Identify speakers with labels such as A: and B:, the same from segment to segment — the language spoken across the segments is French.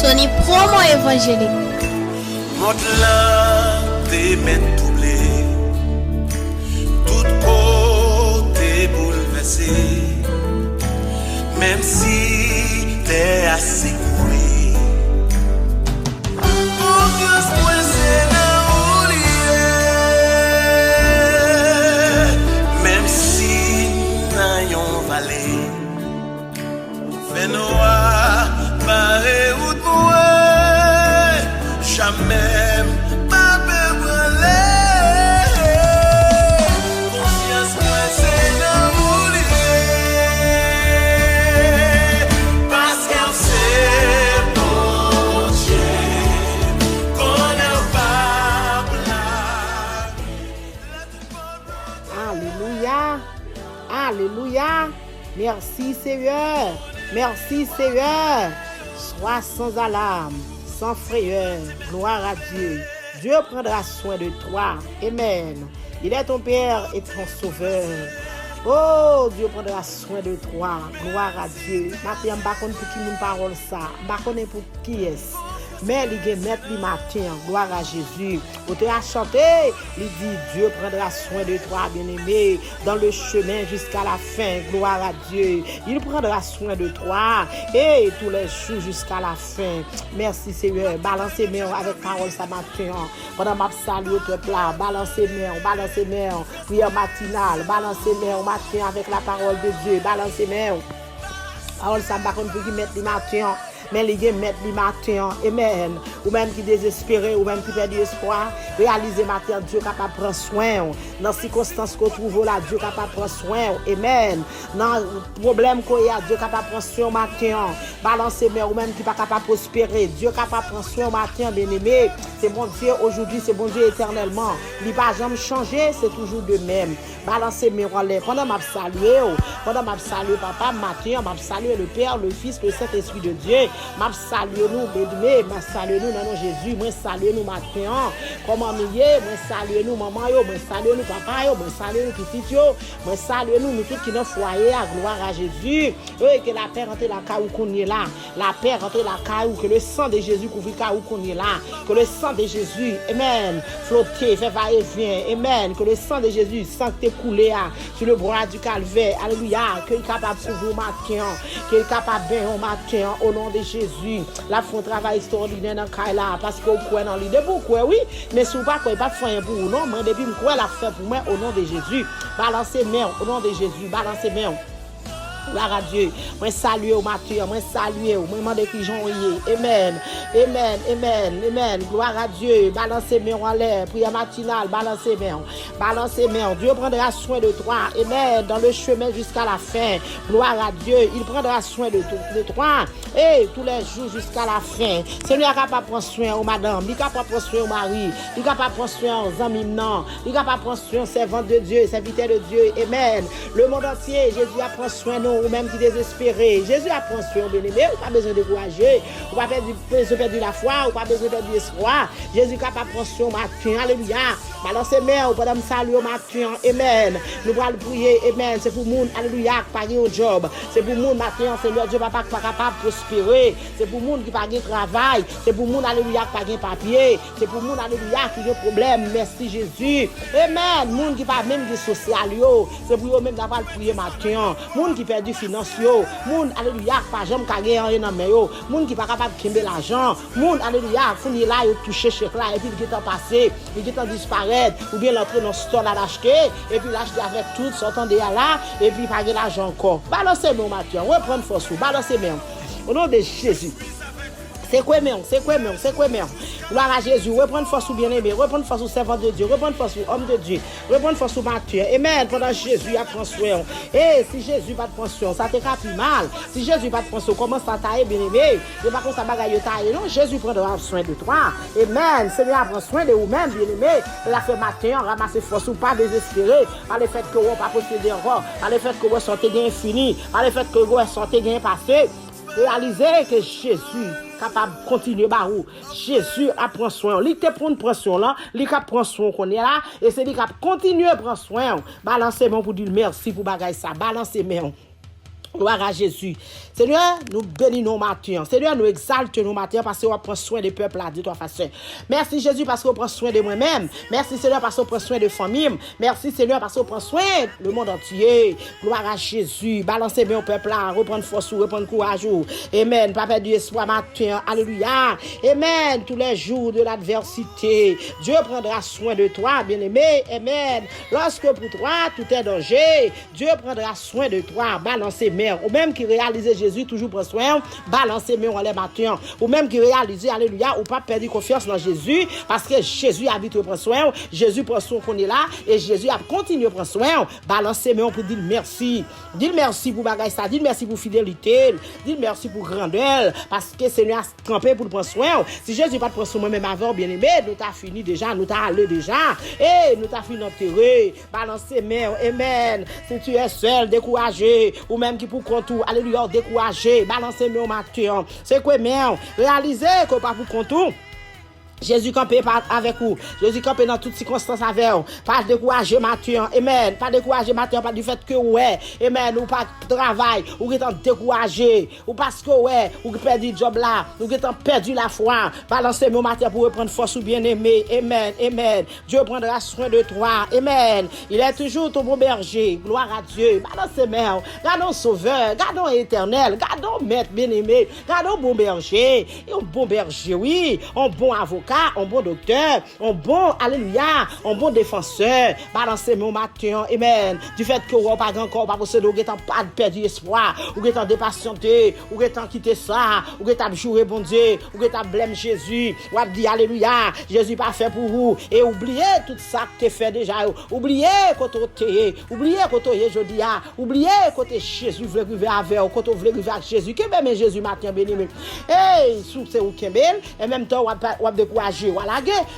A: Tony promo évangélique.
B: Monte-là, tes mains doublées, tout côté bouleversé, même si t'es assez coué. Confiance coincée dans l'oublier, même si n'a yon vallée, fait noir, barré ou doué, jamais pas brûler. Confiance coincée dans l'oublier, parce qu'elle sait bon Dieu qu'on est pas là.
C: Alléluia. Alléluia. Merci Seigneur. Merci Seigneur. Sois sans alarme, sans frayeur. Gloire à Dieu. Dieu prendra soin de toi. Amen. Il est ton Père et ton Sauveur. Oh, Dieu prendra soin de toi. Gloire à Dieu. Matin, je ne sais pas pour qui nous parole ça. Je ne sais pas pour qui est-ce. Mais il est maître du matin, gloire à Jésus. Vous te a chanté, il dit Dieu prendra soin de toi, bien-aimé, dans le chemin jusqu'à la fin, gloire à Dieu. Il prendra soin de toi et tous les jours jusqu'à la fin. Merci Seigneur. Balancez mains avec parole ce matin. Pendant ma salut au peuple là, balancez mains, prière matinale, balancez mains au matin avec la parole de Dieu, balancez mains. Parole ça va qu'on peut mettre du matin. Mais les gens mettent le matin, amen. Ou même qui désespéré, ou même qui perd espoir, réalisez matin, Dieu capable de prendre soin. Dans les circonstances qu'on trouve là, Dieu capable de prendre soin, amen. Dans le problème qu'on y a, Dieu capable de prendre soin matin. Balancez mais ou même qui pas capable de prospérer, Dieu capable de prendre soin matin, bien-aimé. C'est bon Dieu aujourd'hui, c'est bon Dieu éternellement. Il n'a pas jamais changé, c'est toujours de même. Balancez mes relais. Pendant ma salué, papa, matin, m'a salué le Père, le Fils, le Saint-Esprit de Dieu. M'a salué nous, bébé, m'a salué nous dans nom Jésus, moi salué nous matin. Comment nous moi salué nous maman yo, moi salué nous papa yo, moi salué nous petit yo, moi salué nous tous qui dans foyer à gloire à Jésus. Et que la paix rentre la caille où qu'on est là. La paix rentre la caille où que le sang de Jésus couvre la caille où qu'on est là. Que le sang de Jésus, amen, flotter, fait va-et-vient, amen. Que le sang de Jésus, sang que coulé sur le bras du calvaire, alléluia, qu'il est capable de couvrir matin, qu'il est capable de bien au matin, au nom de Jésus. La font travail extraordinaire dans le là, parce que vous croyez dans l'idée, vous croyez, oui, mais si vous ne croyez pas, faire pour vous, non, moi, depuis que je crois la faire pour moi, au nom de Jésus. Balancez main, au nom de Jésus, balancez main. Gloire à Dieu. Moi saluer au matin, moi saluer, moi demander qui j'en y. Amen. Amen. Amen. Amen. Gloire à Dieu. Balancez main en l'air. Prière matinale, balancez main. Balancez main. Dieu prendra soin de toi. Amen. Dans le chemin jusqu'à la fin. Gloire à Dieu. Il prendra soin de toi. Et tous les jours jusqu'à la fin. Seigneur est capable de prendre soin aux madame. Il est capable de prendre soin au mari. Il est capable de prendre soin aux amis. Non. Il est capable de prendre soin aux servants de Dieu, serviteurs de Dieu. Amen. Le monde entier, Jésus a pris soin de nous. Ou même qui désespéré. Jésus a pris soin, bien-aimé. Ou pas besoin de décourager. Ou pas besoin de la foi. Ou pas besoin de l'espoir. Jésus est capable de prendre soin matin. Alléluia. Balancez main. Ou pas de saluer au matin. Amen. Nous allons prier. Amen. C'est pour le monde. Alléluia. Qui paye au job. C'est pour le monde matin. Seigneur Dieu pas capable de prospérer. C'est pour le monde qui paye travail. C'est pour le monde. Alléluia. Qui paye papier. C'est pour le monde. Alléluia. Qui a des problèmes. Merci Jésus. Amen. Monde qui pas même des social. C'est pour eux même d'avoir prié matin. Monde qui perd du financier, moun alléluia pas jamais gagner rien dans main yo, moun qui pas capable kembe l'argent, moun alléluia fournir là yo toucher chèque là et puis il est passé, il est disparaître ou bien l'entrer dans store là l'acheter et puis l'acheter avec tout sortant de là et puis payer l'argent encore. Balancez mon matin, reprendre force, balancez même. Au nom de Jésus. C'est quoi même? Gloire à Jésus. Reprendre force au bien-aimé. Reprendre force au servant de Dieu. Reprendre force au homme de Dieu. Reprendre force au martyr. Amen. Pendant Jésus a pris soin. Et si Jésus pas de prendre soin, ça te cape mal. Si Jésus pas de prendre soin, comment ça taille bien-aimé? Et pas comme ça bagaille taille. Non, Jésus prendra soin de toi. Amen. Seigneur prend soin de vous-même, bien-aimé. La fait matin, ramasser force ou pas désespérer. Par le fait que vous pas posséder encore. Par le fait que vous sortez bien infini. Par le fait que vous sortez bien passé. Réalisez que Jésus capable de continuer barou. Jésus a pris soin. Il te prend prendre soin là, il a prend soin qu'on est là et c'est lui qui continue à prendre soin. Balancez moi pour dire merci pour bagaille ça. Balancez moi. Gloire à Jésus. Seigneur, nous bénissons matin. Seigneur, nous exaltons matin parce qu'on prend soin des peuples là, de toi façon. Merci Jésus parce qu'on prend soin de moi-même. Merci Seigneur parce qu'on prend soin de famille. Merci Seigneur parce qu'on prend soin le monde entier. Gloire à Jésus. Balancez bien au peuple là, reprendre force, reprendre courage. Amen. Pas perdre espoir matin. Alléluia. Amen. Tous les jours de l'adversité, Dieu prendra soin de toi, bien-aimé. Amen. Lorsque pour toi tout est danger, Dieu prendra soin de toi. Balancez bien. Ou même qui réalise Jésus toujours prend soin. Balancez bien en les matin. Ou même qui réalise, alléluia, ou pas perdre confiance dans Jésus parce que Jésus habite au prend soin. Jésus prend soin qu'on est là et Jésus a continué à prendre soin. Balancez bien pour dire merci. Dire merci pour bagaille ça. Dire merci pour fidélité. Dire merci pour grandeur parce que Seigneur a campé pour prendre soin. Si Jésus pas prendre soin même avant bien-aimé, nous t'a fini déjà, nous t'a allé déjà. Et nous t'a fini enterré. Balancez bien. Amen. Si tu es seul, découragé ou même qui pour contour, alléluia, découragé, balancez bien au matin. C'est quoi même? Réalisez que pas pour contour. Jésus campé avec vous. Jésus campé dans toutes circonstances avec vous. Pas décourager matin. Amen. Pas décourager matin pas du fait que ouais. Amen. Ou pas travail. Ou étant découragé. Ou parce que ouais. Ou perdu le job là. Ou étant perdu la foi. Balancez mon matin pour reprendre force ou bien aimé. Amen. Amen. Dieu prendra soin de toi. Amen. Il est toujours ton bon berger. Gloire à Dieu. Balancez main. Gardons sauveur. Gardons éternel. Gardons maître bien aimé. Gardons bon berger. Et un bon berger, oui. Un bon avocat. Un bon docteur, un bon, alléluia, un bon défenseur. Balancez mon matin, amen. Du fait que vous n'avez pas encore, pas possédé, vous n'avez pas perdu espoir, vous n'avez pas dépatienté, vous n'avez pas quitté ça, vous n'avez pas joué bon Dieu, vous n'avez pas blâmé Jésus, vous avez dit alléluia, Jésus pas fait pour vous. Et oubliez tout ça que tu fait déjà. Oubliez quand tu es, oubliez quand tu es jeudi, oubliez quand tu es Jésus, vous voulez avec vous, quand vous voulez avec Jésus. Que même Jésus matin béni. Hey, sous c'est ou Kembel, et même temps, vous avez voilà,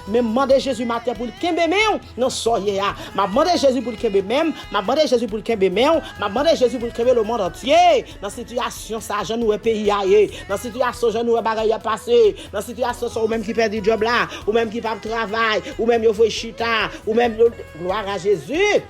C: mais demandez Jésus matin pour le kembe même non soyez là m'a demandé Jésus pour le kembe même m'a demandé Jésus pour le kembe même m'a demandé Jésus pour le kembe le monde entier dans situation ça je nous pays aille dans situation je nous bagaille passer dans situation ou même qui perd du job là ou même qui pas travail ou même yo faut chita ou même gloire à Jésus.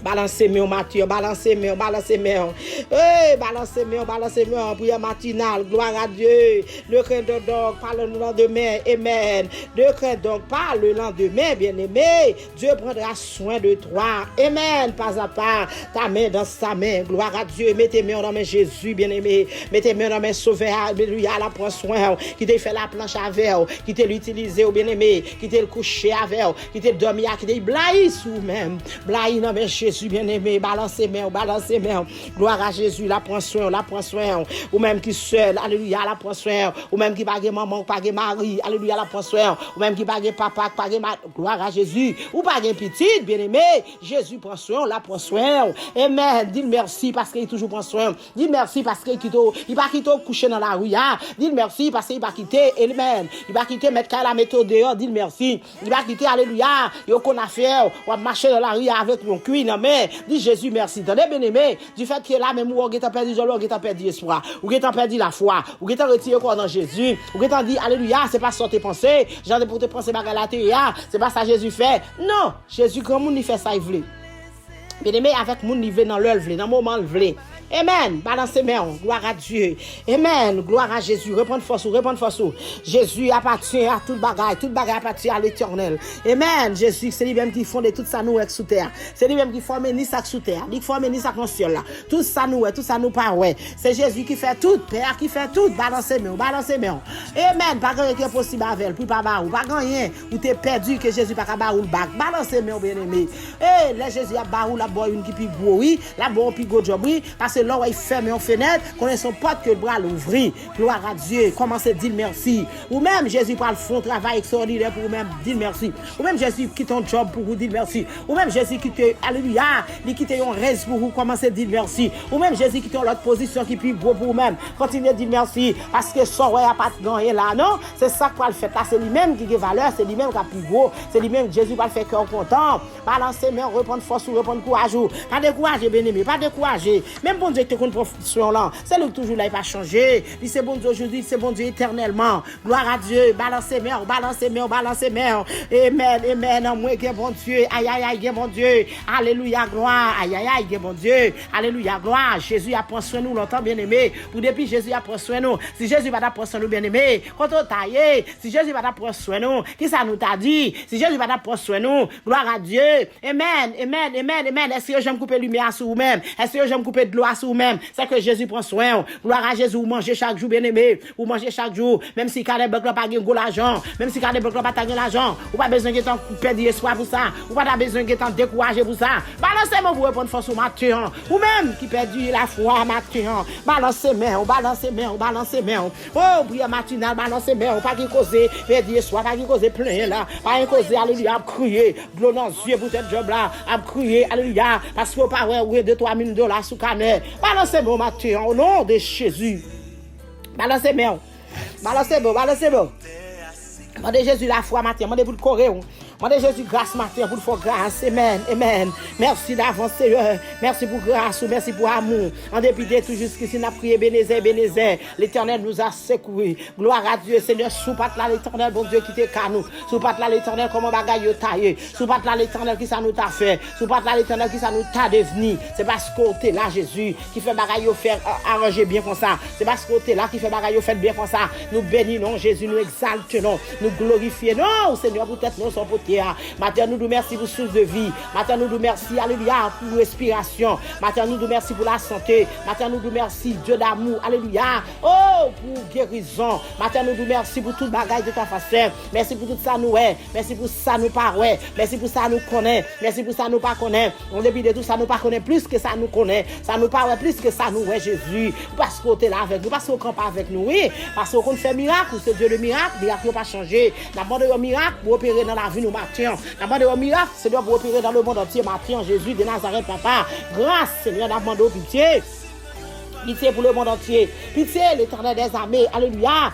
C: Balancez-moi matin, balancez-moi. Hey, balancez-moi, prière matinale, gloire à Dieu. Ne crains donc pas le lendemain, amen. Ne crains donc pas le lendemain, bien-aimé. Dieu prendra soin de toi, amen. Pas à pas, ta main dans sa main, gloire à Dieu. Mettez main dans mes Jésus, bien-aimé. Mettez main dans mes sauveurs, lui à la prend soin, qui t'a fait la planche avec, qui t'a l'utilisé, bien-aimé, qui t'a le couché avec, qui t'a dormi, qui t'a blaï sous même, blaï dans mes Jésus bien-aimé, balancez main, gloire à Jésus, la prend soin, ou même qui seul, alléluia, la prend soin, ou même qui pas maman, pas mari, alléluia, la prend soin, ou même qui pas papa, pas gloire à Jésus, ou pas petite, bien-aimé, Jésus prend soin, la prend soin, amen, dis merci parce qu'il toujours prend soin, dis merci parce qu'il pas quitté coucher dans la rue, dis merci parce qu'il pas quitté, amen, il pas quitté mettre la méthode dehors, dis merci, il pas quitté, alléluia, yo qu'on a fait, ou marcher dans la rue avec mon cuir, mais dis Jésus merci. Tenez bien-aimé, du fait que là même où on a perdu joie, on a perdu espoir, on a perdu la foi, on a retiré quoi dans Jésus, on a dit alléluia, c'est pas ça tes pensées, j'en ai pour te penser bagarre la terre, c'est pas ça Jésus fait. Non, Jésus comme on il fait ça il veut. Bien-aimé avec mon il veut dans l'heure veut, dans moment il veut. Amen. Balancez main. Gloire à Dieu. Amen. Gloire à Jésus. Reprendre force. Jésus appartient à toute bagaille appartient à l'Éternel. Amen. Jésus, c'est lui-même qui fonde tout ça nous sous terre. C'est lui-même qui forme ni ça sous terre. Il forme ni ça dans ciel là. Tout ça nous pas ouais. C'est Jésus qui fait tout, Père qui fait tout. Balancez main. Amen. Pas rien qui est possible avec pour pas barou. Pas rien où t'es perdu que Jésus pas barou le bac. Balancez main bien-aimé. Eh, là Jésus a barou la boy une qui plus gros oui, la bon plus gros job oui. Parce que là où il ferme une fenêtre, connaît son porte que le bras l'ouvrir. Gloire à Dieu. Commencez à dire merci. Ou même Jésus parle font travail extraordinaire pour vous même dire merci. Ou même Jésus quitte un job pour vous dire merci. Ou même Jésus quitte alléluia, il quitte un reste pour vous commencer à dire merci. Ou même Jésus quitte l'autre position qui plus beau pour vous même. Continuez à dire merci parce que son ouais a pas gagné là non, c'est ça qu'on le fait là, c'est lui-même qui a valeur, c'est lui-même qui a plus gros, c'est lui-même Jésus va le faire cœur content. Balancer main, reprendre force, reprendre courage. Pas décourager bien-aimé, pas décourager. Même bon Dieu qui te compte profession là. C'est lui toujours là, il pas changé. Il c'est bon Dieu aujourd'hui, c'est bon Dieu éternellement. Gloire à Dieu. Balancez main, balancez main, balancez main. Amen, amen. En moi, bon Dieu. Aïe, aïe, aïe, bon Dieu. Alléluia, gloire. Aïe, aïe, aïe, bon Dieu. Alléluia, gloire. Jésus a pris soin de nous longtemps, bien aimé. Pour depuis Jésus a pris soin de nous. Si Jésus va prendre soin de nous, bien aimé. Quand on taille, si Jésus va prendre soin de nous, qui ça nous t'a dit? Si Jésus va prendre soin de nous, gloire à Dieu. Amen, amen, amen, amen. Est-ce que j'aime couper lumière sur vous-même? Est-ce que j'aime couper de l'eau sur vous-même? C'est que Jésus prend soin. Gloire à Jésus, vous mangez chaque jour, bien aimé. Vous mangez chaque jour, même si quand les banques n'ont pas de l'argent, même si quand les banques n'ont pas de l'argent, ou pas besoin de perdre espoir pour ça, ou pas besoin de décourager pour ça. Balancez-moi pour répondre force au matin. Ou même qui perdu la foi matin. Balancez-moi, balancez-moi, balancez-moi. Oh, prière matinale, balancez-moi. Pas qui causer, perdre espoir, pas qui causer plein là. Pas qui causer, alléluia, crier. Glou dans les yeux pour cette job là. À crier, alléluia. Parce que pas ouais, 2-3 000 $ sous canet. Balancez-moi matin au nom de Jésus. Balancez-moi. Balancez-moi, balancez-moi. Mandez Jésus la foi matin, mandez vous le corée. Mandez Jésus grâce matin pour faire grâce. Amen, amen. Merci d'avance, Seigneur. Merci pour grâce, merci pour amour. En dépit de tout jusqu'ici, nous avons prié, bénézé, bénézé. L'Éternel nous a secouru. Gloire à Dieu, Seigneur. Sous patte là, l'Éternel, bon Dieu, qui te canou. Sous patte là, l'Éternel, comment bagaille taillé. Sous patte là, l'Éternel, qui ça nous t'a fait. Sous patte là, l'Éternel, qui ça nous t'a devenu. C'est parce que t'es là, Jésus, qui fait bagaille faire arranger bien comme ça. C'est parce que t'es là, qui fait bagaille faire bien comme ça. Nous bénissons Jésus, nous exaltons, nous glorifions. Non, Seigneur, peut-être nous sommes pour Matin, nous nous merci pour source de vie. Matin, nous nous merci, alléluia, pour respiration. Matin, nous nous merci pour la santé. Matin, nous nous merci, Dieu d'amour, alléluia. Oh, pour guérison. Matin, nous nous merci pour tout bagage de ta façon. Merci pour tout ça nous est. Merci pour ça nous pas ouais. Merci pour ça nous connaît. Merci pour ça nous pas connaît. En dépit de tout ça nous pas connaît plus que ça nous connaît. Ça nous pas ouais plus que ça nous est Jésus. Parce qu'on est là avec nous, parce qu'on campe avec nous, oui. Parce qu'on fait miracle, c'est Dieu le miracle. Miracle n'a pas changé. La demande de miracle pour opérer dans la vie nous matin. La demande de miracle, c'est de pour opérer dans le monde entier matin. Jésus de Nazareth, papa. Grâce, Seigneur, la demande de pitié. Pitié pour le monde entier. Pitié, l'Éternel des armées. Alléluia.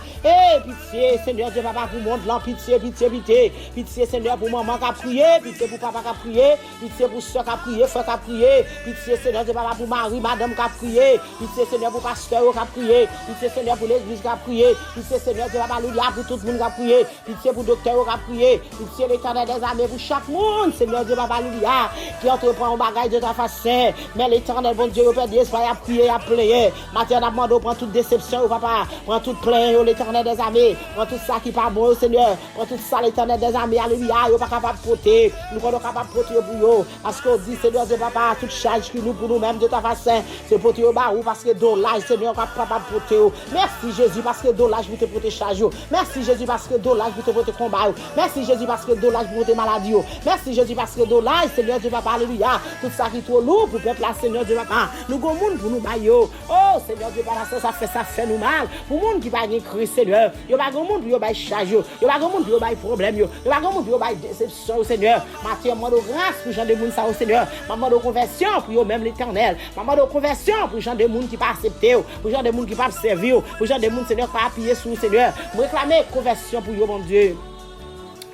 C: Pitié, Seigneur Dieu, papa, pour le monde là. Pitié, pitié, pitié. Pitié, Seigneur, pour maman qui a prié. Pitié pour papa qui a prié. Pitié pour soeur qui a prié, frère qui a prié. Pitié, Seigneur Dieu, papa, pour Marie, madame qui a prié. Pitié, Seigneur, pour pasteur qui a prié. Pitié, Seigneur, pour l'église qui a prié. Pitié, Seigneur Dieu, papa, alléluia, pour tout le monde qui a prié. Pitié pour docteur qui a prié. Pitié, l'Éternel des armées, pour chaque monde. Seigneur Dieu, papa, alléluia, qui entreprend un bagage de ta façon. Mais l'Éternel, bon Dieu, Père Dieu, soyez à prier, à prier. Matin, on a demandé, prends toute déception, papa. Prends toute plainte, l'Éternel des armées. Prends tout ça qui n'est pas bon, Seigneur. Prends tout ça, l'Éternel des armées. Alléluia. Nous ne sommes pas capables de porter. Nous ne sommes pas capables de porter pour eux. Parce qu'on dit, Seigneur, Dieu, papa, toute charge qui nous pour nous-mêmes de ta façon, c'est porter au bas parce que dollage, Seigneur, pas capable de porter. Merci, Jésus, parce que dollage vous te porter charge. Merci, Jésus, parce que dollage vous te porter combat. Merci, Jésus, parce que dollage vous porter maladie. Merci, Jésus, parce que dollage, Seigneur, Dieu, papa, alléluia. Tout ça qui est trop lourd pour peuple, Seigneur, Dieu, papa. Nous avons monde pour nous bailler. Oh, Seigneur, Dieu, papa, ça fait nous mal. Pour les gens qui ne sont pas Seigneur, il n'y a pas de monde pour les charge, il n'y a pas de monde pour les problèmes, il n'y a pas de monde pour les déceptions au Seigneur. Matin, je demande grâce pour les gens de monde au Seigneur. Je demande conversion pour même l'Éternel. Je demande conversion pour les gens de monde qui ne pas accepter, pour les gens de monde qui ne pas servir, pour les gens de monde Seigneur qui ne pas appuyer sur le Seigneur. Je réclame conversion pour eux, mon Dieu.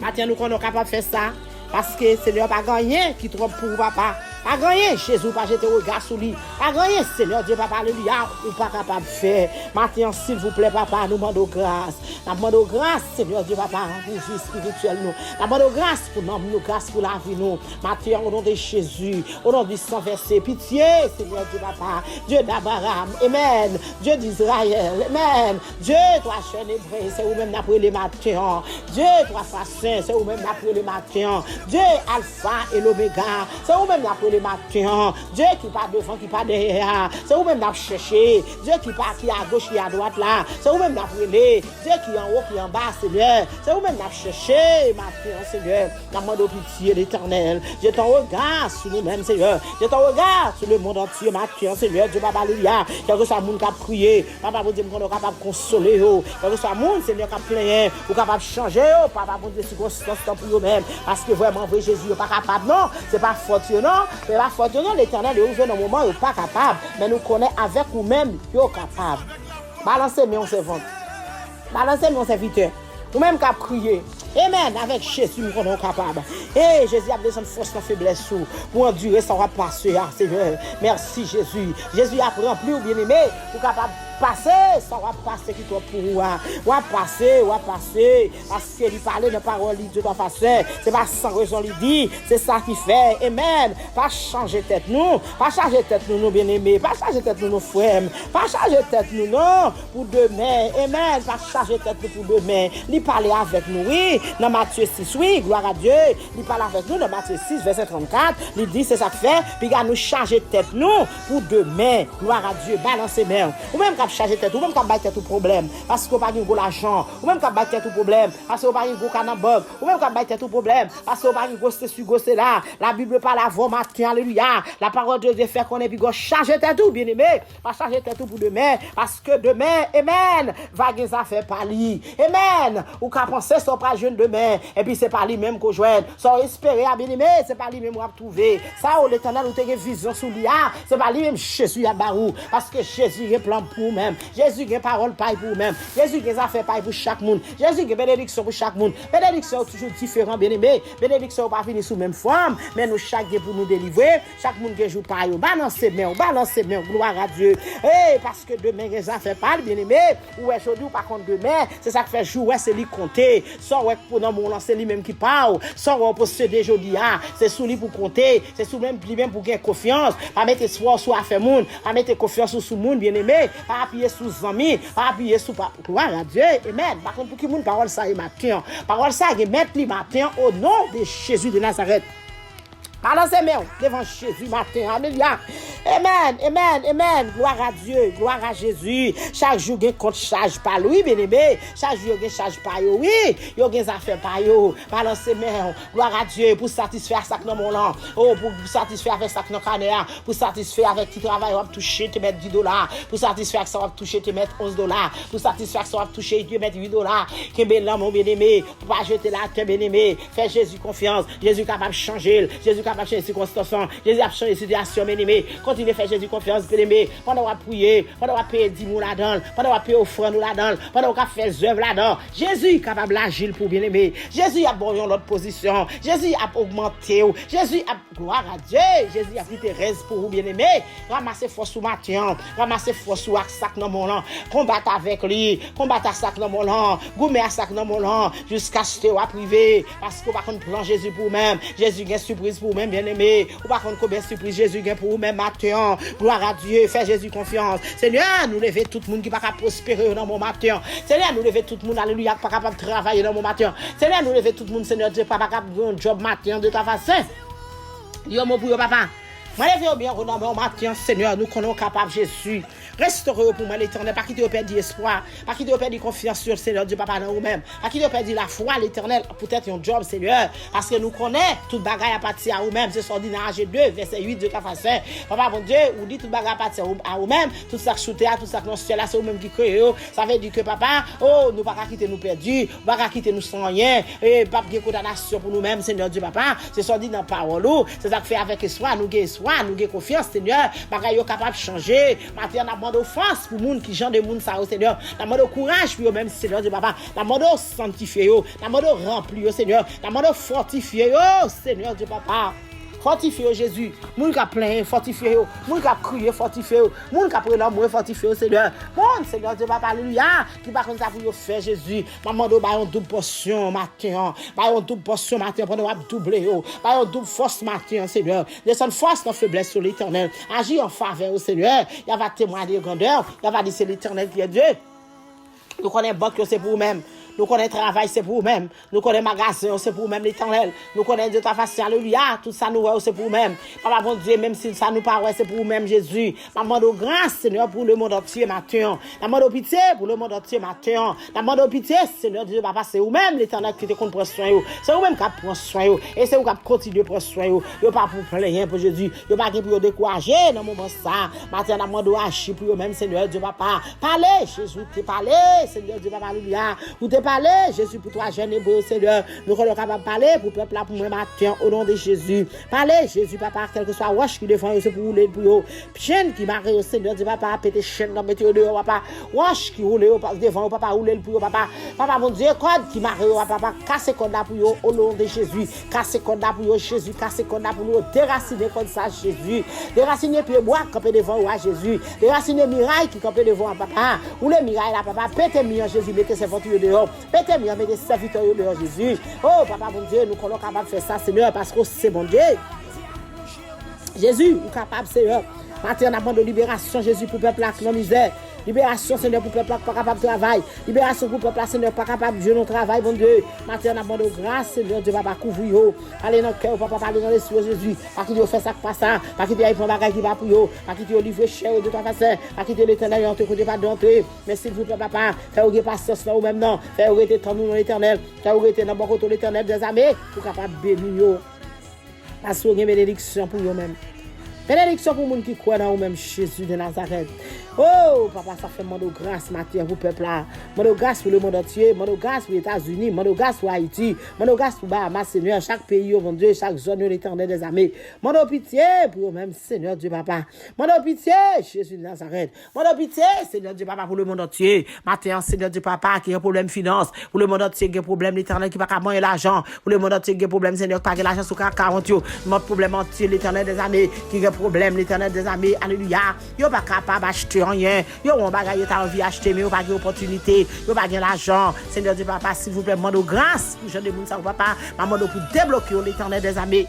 C: Matin, nous sommes capables de faire ça parce que Seigneur n'a pas gagné qui trompe pour papa. Pas gagné, Jésus, pas jeter regard sur lui. Pas gagné, Seigneur Dieu, papa, alléluia, ou pas capable de faire. Maintenant, s'il vous plaît, papa, nous demandons grâce. Nous demandons grâce, Seigneur Dieu, papa, pour la vie spirituelle, nous. Nous demandons grâce pour nous, grâce pour la vie, nous. Maintenant, au nom de Jésus, au nom du sang versé, pitié, Seigneur Dieu, papa, Dieu d'Abraham, amen. Dieu d'Israël, amen. Dieu, toi, chaîne hébreu, c'est vous-même d'après les matins. Dieu, toi, facin, c'est vous-même d'après les matins. Dieu, Alpha et l'Oméga, c'est vous-même d'après les matins. Dieu qui part devant, qui part derrière. C'est vous-même d'après chercher. Dieu qui part qui à gauche, qui à droite là. C'est vous-même d'après les. Dieu qui est en haut, qui est en bas, Seigneur. C'est vous-même d'après chercher, matin, Seigneur. Nous demandons pitié l'Éternel. Je t'en regarde sur nous-mêmes, Seigneur. Je t'en regarde sur le monde entier, matin, Seigneur. Dieu, papa, alléluia. Quel que soit le monde qui a prié, papa, vous dites qu'on est capable de consoler. Quel que soit le monde, Seigneur, qui a plaint, ou capable de changer, papa, vous dites circonstances pour vous-même. Parce que vraiment, vrai Jésus n'est pas capable, non. C'est pas fortuné, non. C'est pas fortuné, l'Éternel est ouvert dans le moment où il n'est pas capable. Mais nous connaissons avec vous-même qu'il est capable. Balancez, mais on se vante. Balancez, mais on serviteur. ou même qu'à crier. Amen. Avec Jésus, nous sommes capables. Et Jésus a besoin de force en faiblesse pour endurer, ça va passer, Seigneur. Merci Jésus. Jésus a rempli ou bien aimé pour capable passer, ça va passer qui toi pour moi. Va passer, parce qu'il parlait de parole de ta façon. C'est pas sans raison il dit, c'est ça qui fait. Amen. Pas changer tête nous, nous bien-aimés, pas changer tête nous frères, pas changer tête nous non pour demain. Amen. Pas changer tête nous pour demain. Il parlait avec nous, oui, dans Matthieu 6, oui, gloire à Dieu. Il parle avec nous dans Matthieu 6, verset 34. Il dit c'est ça que fait, puis il nous changer tête nous pour demain. Gloire à Dieu, balancer main. Ou même changer tête, ou même quand battre tout problème parce qu'on pas de l'argent, ou même quand battre tout problème parce qu'on pas de canambog, ou même quand battre tout problème parce qu'on pas de gosse là. La Bible parle avant matin, alléluia. La parole de Dieu fait qu'on est puis go charger tête tout, bien-aimé, pas charger tête tout pour demain parce que demain, amen, va gagner ça fait parler. Amen. Ou qu'a penser ça pas jeune demain et puis c'est pas lui même qu'on joindre. Ça espérer bien-aimé, c'est pas lui même on va trouver. Ça l'Éternel ou te vision sous lui, c'est pas lui même Jésus à barou parce que Jésus a plan pour même. Jésus a parole paille pour même. Jésus a affaire paille pour chaque monde. Jésus a bénédiction pour chaque monde. Bénédiction toujours différent bien-aimé. Bénédiction pas fini sous même forme, mais nous chaque pour nous délivrer. Chaque monde qui joue paille, balancer main, gloire à Dieu. Eh parce que demain les affaires parle bien-aimé. Ou aujourd'hui ou par contre demain, c'est ça qui fait jouer, c'est lui compter. Sans ouais pour dans mon lancer lui même qui parle. Sans ouais posséder aujourd'hui, c'est sous lui pour compter, c'est sous même lui même pour gagner confiance. Pas mettre espoir sur affaire monde, pas mettre confiance sur monde bien-aimé, pas appuyer sous amis, pas appuyer sous gloire à Dieu. Amen. Par contre pour qui monde parole ça est matin. Parole ça est mettre lui matin au nom de Jésus de Nazareth. Balancez main devant Jésus matin. Alléluia. Amen. Gloire à Dieu, gloire à Jésus. Chaque jour il compte charge par lui bien-aimé. Chaque jour il charge par yo. Oui, yo gen affaire par yo. Balancez main. Gloire à Dieu pour satisfaire ça dans mon lan. Oh pour satisfaire avec ça dans canéa, pour satisfaire avec qui travail on va toucher te mettre $10. Pour satisfaire ça on va toucher te mettre $11. Pour satisfaire ça on va toucher te mettre $8. Kembe là mon bien-aimé, pour pas jeter là te bien-aimé. Fais Jésus confiance. Jésus capable de changer. Jésus capable de changer circonstances. Jésus a changé situation bien-aimé. Continuez à faire Jésus confiance bien-aimé. Pendant qu'on prier, pendant qu'on payer 10 000 là-dedans, pendant qu'on paye offrande là-dedans, pendant qu'on fait œuvre là-dedans. Jésus est capable d'agir pour bien-aimé. Jésus a bon l'autre position. Jésus a augmenté. Jésus a gloire à Dieu. Jésus a pris Thérèse pour vous bien-aimé. Ramassez force sous Mathieu. Ramassez force sous sac dans mon lan. Combattez avec lui. Combattez sac dans mon lan. Goumez à sac dans mon lan. Jusqu'à ce que vous privé. Parce qu'on va prendre plan Jésus pour vous-même. Jésus a une surprise pour vous-même bien-aimé. Ou par contre combien surprise Jésus a pour vous-même matin. Gloire à Dieu. Fais Jésus confiance. Seigneur, nous lever tout le monde qui va prospérer dans mon matin. Seigneur, nous lever tout le monde, alléluia, qui pas capable de travailler dans mon matin. Seigneur, nous lever tout le monde, Seigneur Dieu, pas capable de faire un job matin de ta façon. Dis mon pour papa. Moi, levez bien dans mon matin, Seigneur, nous connaissons capable Jésus. Restaurez pour moi l'éternel, pas quitter au perdre espoir, pas quitter au perdre confiance sur le Seigneur Dieu, papa, dans vous-même, pas quitter au perdre la foi, l'éternel, peut-être un job, Seigneur, parce que nous connaissons toute bagaille à partir à vous-même, c'est sorti dans Ag 2, verset 8 de ta façon. Papa, mon Dieu, vous dit toute bagaille à partir à vous-même, tout ça que shooté, tout ça que nous sommes là, c'est vous-même qui créez, ça veut dire que papa, oh, nous pas quitter nous perdus, pas quitter nous sans rien, et pas de condamnation pour nous-mêmes, Seigneur Dieu, papa, c'est sorti dans la parole, c'est ça que fait avec espoir, nous avons confiance, Seigneur, bagaille capable de changer, maintenant, on a demandé offense pour moun qui genre de moun ça au Seigneur, on a demandé courage pour eux-mêmes, Seigneur Dieu, papa, on a demandé sanctifier, on a demandé remplir, Seigneur, on a demandé fortifier, Seigneur Dieu, papa. Fortifiez Jésus, moun qui a plein, fortifiez, moun qui a crié, fortifiez, moun qui a pris l'amour, fortifiez, Seigneur. Bon, Seigneur Dieu, papa, alléluia, qui va comme ça pour faire Jésus. Maman, bah une double portion matin, bah une double portion matin, pendant qu'on doubler, bah une double force matin, Seigneur. Descend force dans faiblesse sur l'Éternel. Agis en faveur au Seigneur. Il va témoigner de grandeur, il va dire c'est l'Éternel qui est Dieu. Nous connaissons banque, c'est pour nous-mêmes. Nous connaissons travail, c'est pour nous-mêmes. Nous connaissons magasin, c'est pour nous-mêmes, l'Éternel. Nous connaissons de ta façon, alléluia. Tout ça, nous, c'est pour nous-mêmes. Papa, bon Dieu, même si ça nous paraît, c'est pour nous-mêmes, Jésus. Maman de grâce, Seigneur, pour le monde entier, matin. Maman de pitié, pour le monde entier, matin. Maman de pitié, Seigneur Dieu, papa, c'est vous-même, l'Éternel, qui te compte prendre soin. C'est vous-même qui prend soin. Et c'est vous qui continuez de prendre soin. Vous pas pour plaindre pour Jésus. Vous pas pour décourager dans le moment ça. Matin, maman de agir pour vous-même, Seigneur Dieu, papa. Parlez, Jésus, te parlez, Seigneur Dieu, papa, alléluia. Vous te parler, Jésus, pour toi, jeune hébreu, Seigneur. Nous sommes capables de parler pour le peuple là, pour moi, matin, au nom de Jésus. Parlez, Jésus, papa, quel que soit roche qui défend, c'est pour rouler pour eux. Chaîne qui marre au Seigneur, Dieu, papa, pété chaîne dans météo dehors, papa. Roche qui roule devant, papa, rouler pour eux, papa. Papa, mon Dieu, code qui marre, papa, casse code là pour eux, au nom de Jésus. Casse code là pour eux, Jésus, casse code là pour nous, déraciner comme ça, Jésus. Déraciner pied bois, camper devant, Jésus. Déraciner miraille qui camper devant, papa. Ou les mirailles là, papa, pété mi Jésus, mettez ses voitures dehors. Pété mi, mettez ses serviteurs dehors, Jésus. Oh, papa, mon Dieu, nous sommes capables de faire ça, Seigneur, parce que c'est bon Dieu. Jésus, nous sommes capables, Seigneur. Maintenant, on a besoin de libération, Jésus, pour le peuple qui est dans la misère. Libération, Seigneur, pour le peuple qui n'est pas capable de travailler. Libération pour le peuple, Seigneur, pas capable de jouer notre travail, bon Dieu. Maintenant, on a besoin de grâce, Seigneur, Dieu, papa, couvrir. Allez dans le cœur, papa, allez dans l'esprit, Jésus. Pas qu'il fait ça, pas ça. Pas qu'il prend bagage qui va pour eux. Pas qu'il livre cher de ta façon. Pas qu'il l'éternel, entre côté pas d'entrée. Mais s'il vous plaît, papa, faites-vous patience là ou même non. Faites-vous être dans nous, l'éternel. Faites-vous être dans bon côté, l'éternel des armées. Pour capable de bénir. Parce que vous avez une bénédiction pour vous-même. Bénédiction pour les gens qui croient dans vous-même, Jésus de Nazareth. Oh, papa, ça fait mon de grâce, matin, pour le peuple là. Mon de grâce pour le monde entier, mon de grâce pour les États-Unis, mon de grâce pour Haïti, mon de grâce pour Bahamas, Seigneur, chaque pays, oh mon Dieu, chaque zone, l'éternel des armées. Mon de pitié pour eux-mêmes, Seigneur Dieu, papa. Mon de pitié, Jésus de Nazareth. Mon de pitié, Seigneur Dieu, papa, pour le monde entier. Matin, Seigneur Dieu, papa, qui a un problème finance, pour le monde entier, qui a un problème, l'éternel, qui n'a pas gagner l'argent, pour le monde entier, qui a un problème, Seigneur, qui n'a pas l'argent sur 40, mon problème entier, l'éternel des armées, qui a un problème, l'éternel des armées, alléluia. Yo pas capable d'acheter rien. Yo on bagaille ta envie acheter mais yo pas opportunité, yo pas l'argent. Seigneur Dieu papa, s'il vous plaît, demande grâce pour jeune de monde ça papa, demande pour débloquer l'éternel des armées.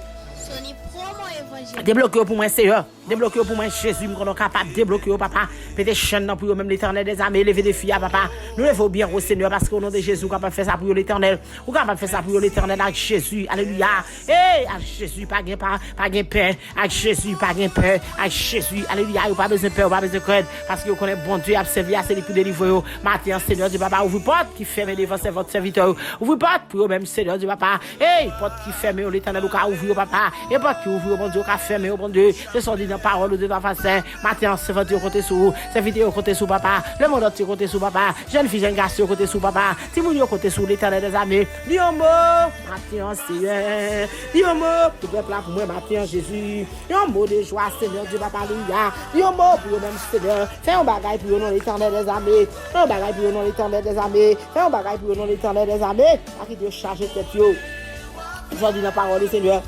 C: Débloquer pour moi, Seigneur. Débloquer pour moi, Jésus. Nous sommes capables de débloquer, papa. Pété chaîne pour même l'éternel des armées. Lever des filles, papa. Nous levons bien au Seigneur parce qu'au nom de Jésus, nous sommes capables de faire ça pour l'éternel. Nous sommes capables de faire ça pour l'éternel avec Jésus. Alléluia. Hey, avec Jésus, pas de peur. Avec Jésus, pas de peur. Avec Jésus, alléluia. Vous pas besoin de peur, pas besoin de crainte. Parce que vous connaissez bon Dieu, observé assez pour délivrer. Maintenant, Seigneur Dieu, papa, ouvre porte qui ferme devant votre serviteur. Ouvre porte pour même, Seigneur Dieu, papa. Hey, porte qui ferme l'éternel, vous pouvez ouvrir, papa. Et porte qui ouvre, bon Dieu, qui ferme, bon Dieu. Je suis dit dans la parole de ta face. Maintenant, c'est votre côté sous, c'est vidéo côté sous papa, le monde entier côté sous papa, jeune fille, jeune garçon côté sous papa, Timounio côté sous l'éternel des armées. Dis un mot, maintenant, Seigneur. Dis un mot, tout le peuple là pour moi, maintenant, Jésus. Dis un mot de joie, Seigneur Dieu, papa, alléluia. Dis un mot pour eux-mêmes, Seigneur. Fais un bagage pour eux, non, l'éternel des armées. Fais un bagage pour eux, non, l'éternel des armées. Fais un bagage pour eux, non, l'éternel des armées. À qui Dieu charge tête, yo. Je dis la parole, Seigneur.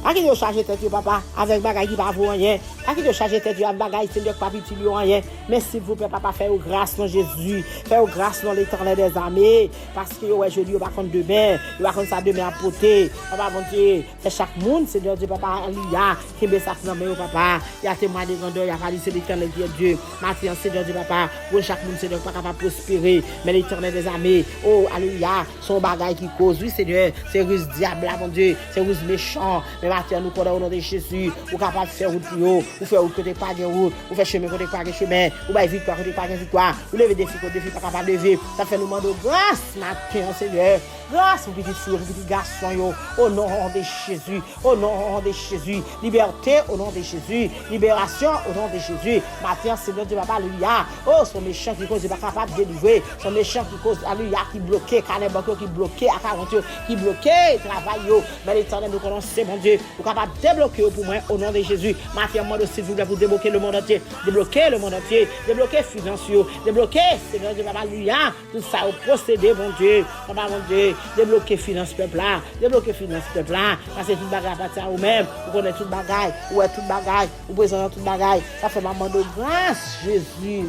C: À qui de charger tête, papa, avec bagaille qui va vous rien. À qui de charger tête, avec bagaille, Seigneur, pas petit rien. Mais s'il vous plaît, papa, faites grâce dans Jésus. Faites grâce dans l'éternel des armées. Parce que, ouais, je dis, on va contre demain. On va contre ça demain à porter. Papa, mon Dieu, c'est chaque monde, Seigneur Dieu, papa, alléluia. Qui me sac dans mes papa. Il y a témoin de grandeur, il y a validé l'éternel Dieu. Maintenant, Seigneur Dieu, papa, pour chaque monde, Seigneur, pas capable de prospérer. Mais l'éternel des armées, oh, alléluia, son bagaille qui cause, oui, Seigneur, c'est ruse diable, mon Dieu, c'est ruse méchant. Mais maintenant, nous connaissons au nom de Jésus, vous capable de faire route pour vous, vous faire route côté pas de route, vous faire chemin côté pas de chemin, vous faire victoire côté pas de victoire, vous levez des filles côté des filles pas capable de lever. Ça fait nous demander grâce maintenant, Seigneur. Grâce pour petits filles, petits garçons, au nom de Jésus, au nom de Jésus. Liberté au nom de Jésus, libération au nom de Jésus. Maintenant, Seigneur Dieu, papa, alléluia. Oh, son méchant qui cause, il n'est pas capable de délivrer. Son méchant qui cause, alléluia, qui bloquait, carnet bancaire qui bloquait, à 40 qui bloquait, travail. Mais l'éternel nous connaissons, mon Dieu, vous êtes capable de débloquer pour moi au nom de Jésus. Maintenant, s'il vous plaît, pour débloquer le monde entier, débloquer le monde entier, débloquer financier, débloquer, Seigneur Dieu, papa, alléluia. Tout ça au procédé, mon Dieu, papa, mon Dieu. Débloquer finance peuple là, débloquer finance peuple là, parce que tout bagage appartient à vous-même, vous connaissez tout bagage, vous êtes tout bagage, vous présentez tout bagage, ça fait maman de grâce, Jésus,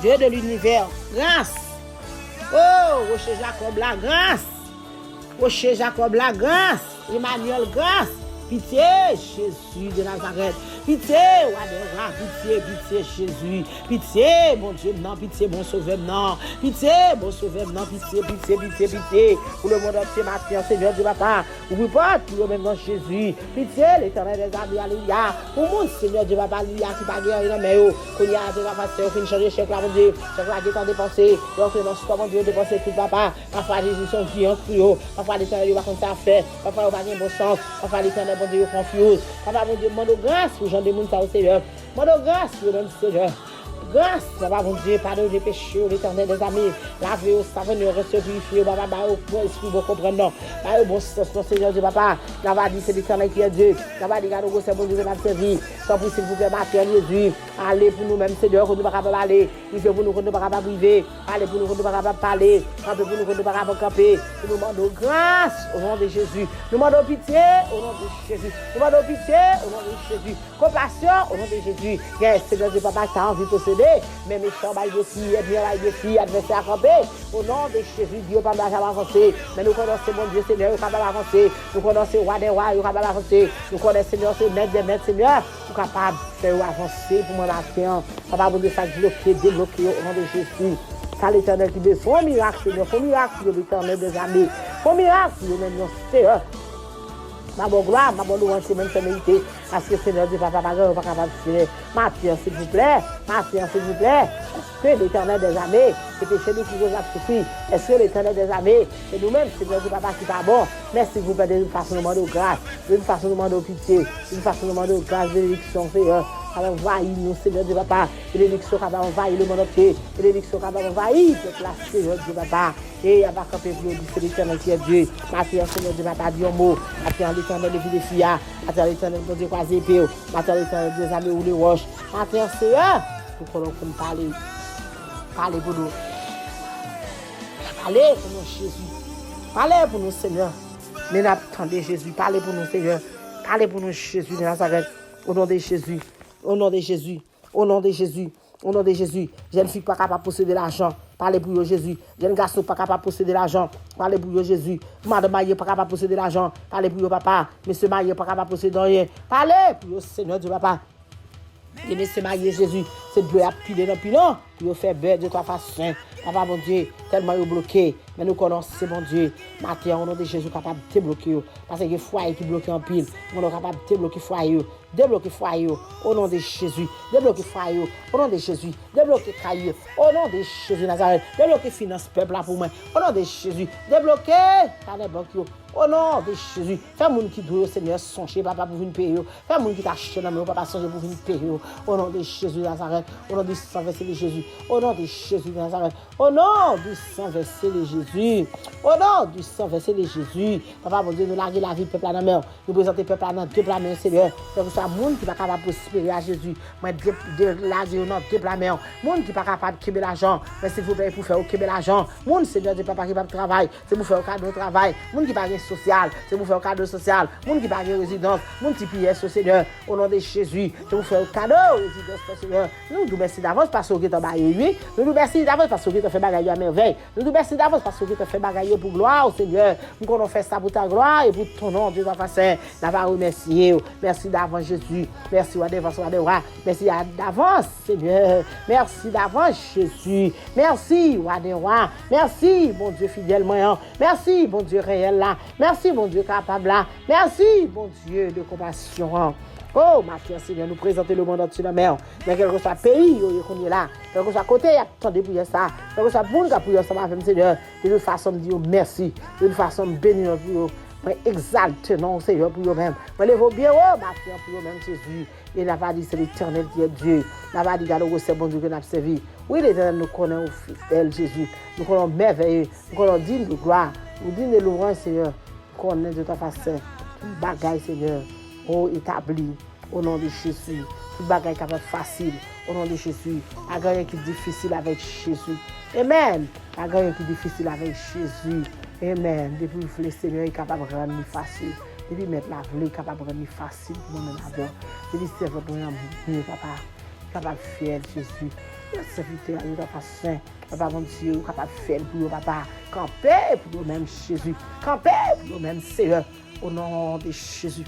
C: Dieu de l'univers, grâce, oh, Rocher Jacob la grâce, Rocher Jacob la grâce, Emmanuel grâce, pitié, Jésus de Nazareth. Pitié, pitié, Jésus. Pitié, mon Dieu, non, pitié, mon sauveur, non. Pitié, mon sauveur, non, pitié. Pour le monde entier, matin, Seigneur Dieu, papa. Ouvre pas, tout le même dans Jésus. Pitié, l'éternel des armées, alléluia. Pour mon Seigneur Dieu, papa, alléluia, qui va gagner dans mes yeux. Qu'on y a, Dieu, papa, c'est fin changer chèque là, mon Dieu. Chèque là, qui est en dépensé. Donc, non, c'est pas mon Dieu, dépenser tout, papa. Parfois, les gens sont vieux, cruels. Parfois, l'éternel, va comme ça faire. Parfois, on va gagner bon sens. Parfois, l'éternel, bon Dieu, confuse. Papa, mon Dieu, demande grâce pour gens de monde, ça au Seigneur. Demande grâce pour le Seigneur. grâce, papa, mon Dieu, pardon des péchés, l'Éternel des amis, lavez-vous, savez-nous, recevez-vous, papa, bon esprit, bon comprendre, bon sens, Seigneur Dieu, papa, n'a pas dit c'est l'Éternel qui est Dieu, n'a pas dit que c'est bon Dieu qui n'a pas servi, sans vous, s'il vous plaît, Matthieu, Jésus, allez pour nous-mêmes, Seigneur, que nous ne pouvons pas aller, vivez pour nous, que nous ne pouvons pas vivre, allez pour nous, que nous ne pouvons pas parler, campez pour nous, que nous ne pouvons pas camper, nous demandons grâce au nom de Jésus, nous demandons pitié au nom de Jésus, nous demandons pitié au nom de Jésus, compassion au nom de Jésus, yes, Seigneur Dieu, papa, qui a envie de posséder, mais méchants, bail de filles, bien bail de filles, adversaires à camper, au nom de Jésus, Dieu, pas capable d'avancer, mais nous connaissons mon Dieu, Seigneur, capable d'avancer, nous connaissons roi des rois, capable d'avancer, nous connaissons Seigneur, c'est maître des maîtres, Seigneur, nous capable de faire avancer pour mon action, capable de faire bloquer, débloquer au nom de Jésus. C'est l'Éternel qui besoin, un miracle, Seigneur, un miracle pour l'Éternel des années, un miracle pour le Seigneur. Ma bonne gloire, ma bonne louange, c'est même mérité. Parce que Seigneur Dieu, papa, pas capable de faire. Matthieu, s'il vous plaît. Matthieu, s'il vous plaît. Est-ce que l'Éternel des armées, c'est chez nous qui vous a suffi? Est-ce que l'Éternel des armées, c'est nous-mêmes, Seigneur Dieu, papa, qui pas bon? Mais s'il vous plaît, d'une façon de demander grâce, d'une façon de demander pitié, d'une façon de demander grâce, bénédiction, Seigneur. Ça va envahir nous, Seigneur Dieu, papa. Bénédiction, ça va envahir le monde entier. Bénédiction, ça va envahir toute la Seigneur Dieu, papa. Et il va camper pour nous, c'est l'Éternel qui est Dieu. Matthieu, Seigneur Dieu, papa, dis un mot. Matthieu, l'Éternel, les filles des filles. Matthieu, l'Éternel, Dieu, croisé épée. Matthieu, l'Éternel, des amis ou les roches. Matthieu, Seigneur, pour qu'on puisse parler. Parlez pour nous. Parlez pour nous, Jésus. Parlez pour nous, Seigneur. Mais n'attendez Jésus. Parlez pour nous, Seigneur. Parlez pour nous, Jésus de Nazareth. Au nom de Jésus. Au nom de Jésus. Au nom de Jésus. Au nom de Jésus. Jeune fille pas capable de posséder l'argent. Parlez pour vous, Jésus. Jeune garçon pas capable de posséder l'argent. Parlez pour vous, Jésus. Madame mariée pas capable de posséder l'argent. Parlez pour vous, papa. Monsieur marié pas capable de posséder rien. Parlez pour vous, Seigneur Dieu, papa. Et monsieur marié, Jésus. C'est de à piler dans pilon. Pour faire beurre de trois façons. Papa, mon Dieu, tellement bloqué. Mais nous connaissons, mon Dieu, matin, au nom de Jésus, capable de débloquer. Parce que les foyers qui bloquent en pile, nous sommes capables de débloquer foyer. Débloquer foyer au nom de Jésus. Débloquer foyer au nom de Jésus. Débloquer caillou au nom de Jésus Nazareth. Débloquer finance peuple là pour moi. Au nom de Jésus. Débloquer les banques. Au nom de Jésus. Fais mon qui doit, Seigneur, songer, papa, pour venir payer. Fais mon qui t'achète dans mes papa, songer pour venir payer. Au nom de Jésus Nazareth. Au nom du sang versé de Jésus. Au nom de Jésus Nazareth. Au nom du sang versé de Jésus. Au nom du sang versé de Jésus. Papa, mon Dieu, nous larguer la vie, peuple à la main. Nous présenter peuple à notre deux main, Seigneur. C'est pour ça, monde qui n'est pas capable de prospérer à Jésus. Moi, de larguer notre deux main. Monde qui n'est pas capable de quitter l'argent. Mais s'il vous plaît, pour faire quitter l'argent. Monde, Seigneur, de papa qui va travailler. C'est pour faire un cadeau de travail. Monde qui n'a social, c'est pour faire un cadeau social. Monde qui n'a pas de résidence. Monde qui pille au Seigneur. Au nom de Jésus, c'est pour faire un cadeau de résidence, Seigneur. Nous nous merci d'avance parce que tu as baillé lui. Nous nous merci d'avance parce que tu as fait bagaille à merveille. Nous nous merci d'avance parce que tu as fait bagaille pour gloire au Seigneur. Nous allons faire ça pour ta gloire et pour ton nom, Dieu d'enfant saint. Nous allons remercier. Merci d'avance, Jésus. Merci d'avance, merci d'avance, Seigneur. Merci d'avance, Jésus. Merci, roi des rois. Merci, mon Dieu fidèlement. Merci, mon Dieu réel là. Merci, mon Dieu capable là. Merci, mon Dieu de compassion. Oh, ma chère Seigneur, nous présenter le monde entier de la mer. Mais quel que soit le pays où on est là, quel que soit le côté, il y a tant de prières ça. Quel que soit le monde qui a prié ensemble avec Seigneur, de toute façon, dire merci. De toute façon, bénir pour eux. Mais exalte, non, Seigneur, pour eux-mêmes. Mais lève bien, oh, ma chère, pour eux-mêmes, Jésus. Et n'a pas dit, c'est l'Éternel qui est Dieu. N'a pas dit, c'est bon Dieu que nous avons servi. Oui, l'Éternel nous connaît au fidèle, Jésus. Nous connaissons merveilleux. Nous connaissons digne de gloire. Nous digne de louange, Seigneur. Nous connaissons de ta façon. Bagaille, Seigneur. Oh, établi au nom de Jésus. Tout bagaille qui est facile au nom de Jésus. La gagne qui est difficile avec Jésus. Amen. La gagne qui est difficile avec Jésus. Amen. Depuis le Seigneur est capable de rendre facile. Depuis mettre la vie est capable de rendre facile pour nous avant. Depuis servir pour nous, papa. Capable de faire Jésus. Le serviteur à notre façon. Papa, mon Dieu, capable de faire pour nous, papa. Camper pour nous-mêmes, Jésus. Camper pour nous-mêmes, Seigneur. Au nom de Jésus.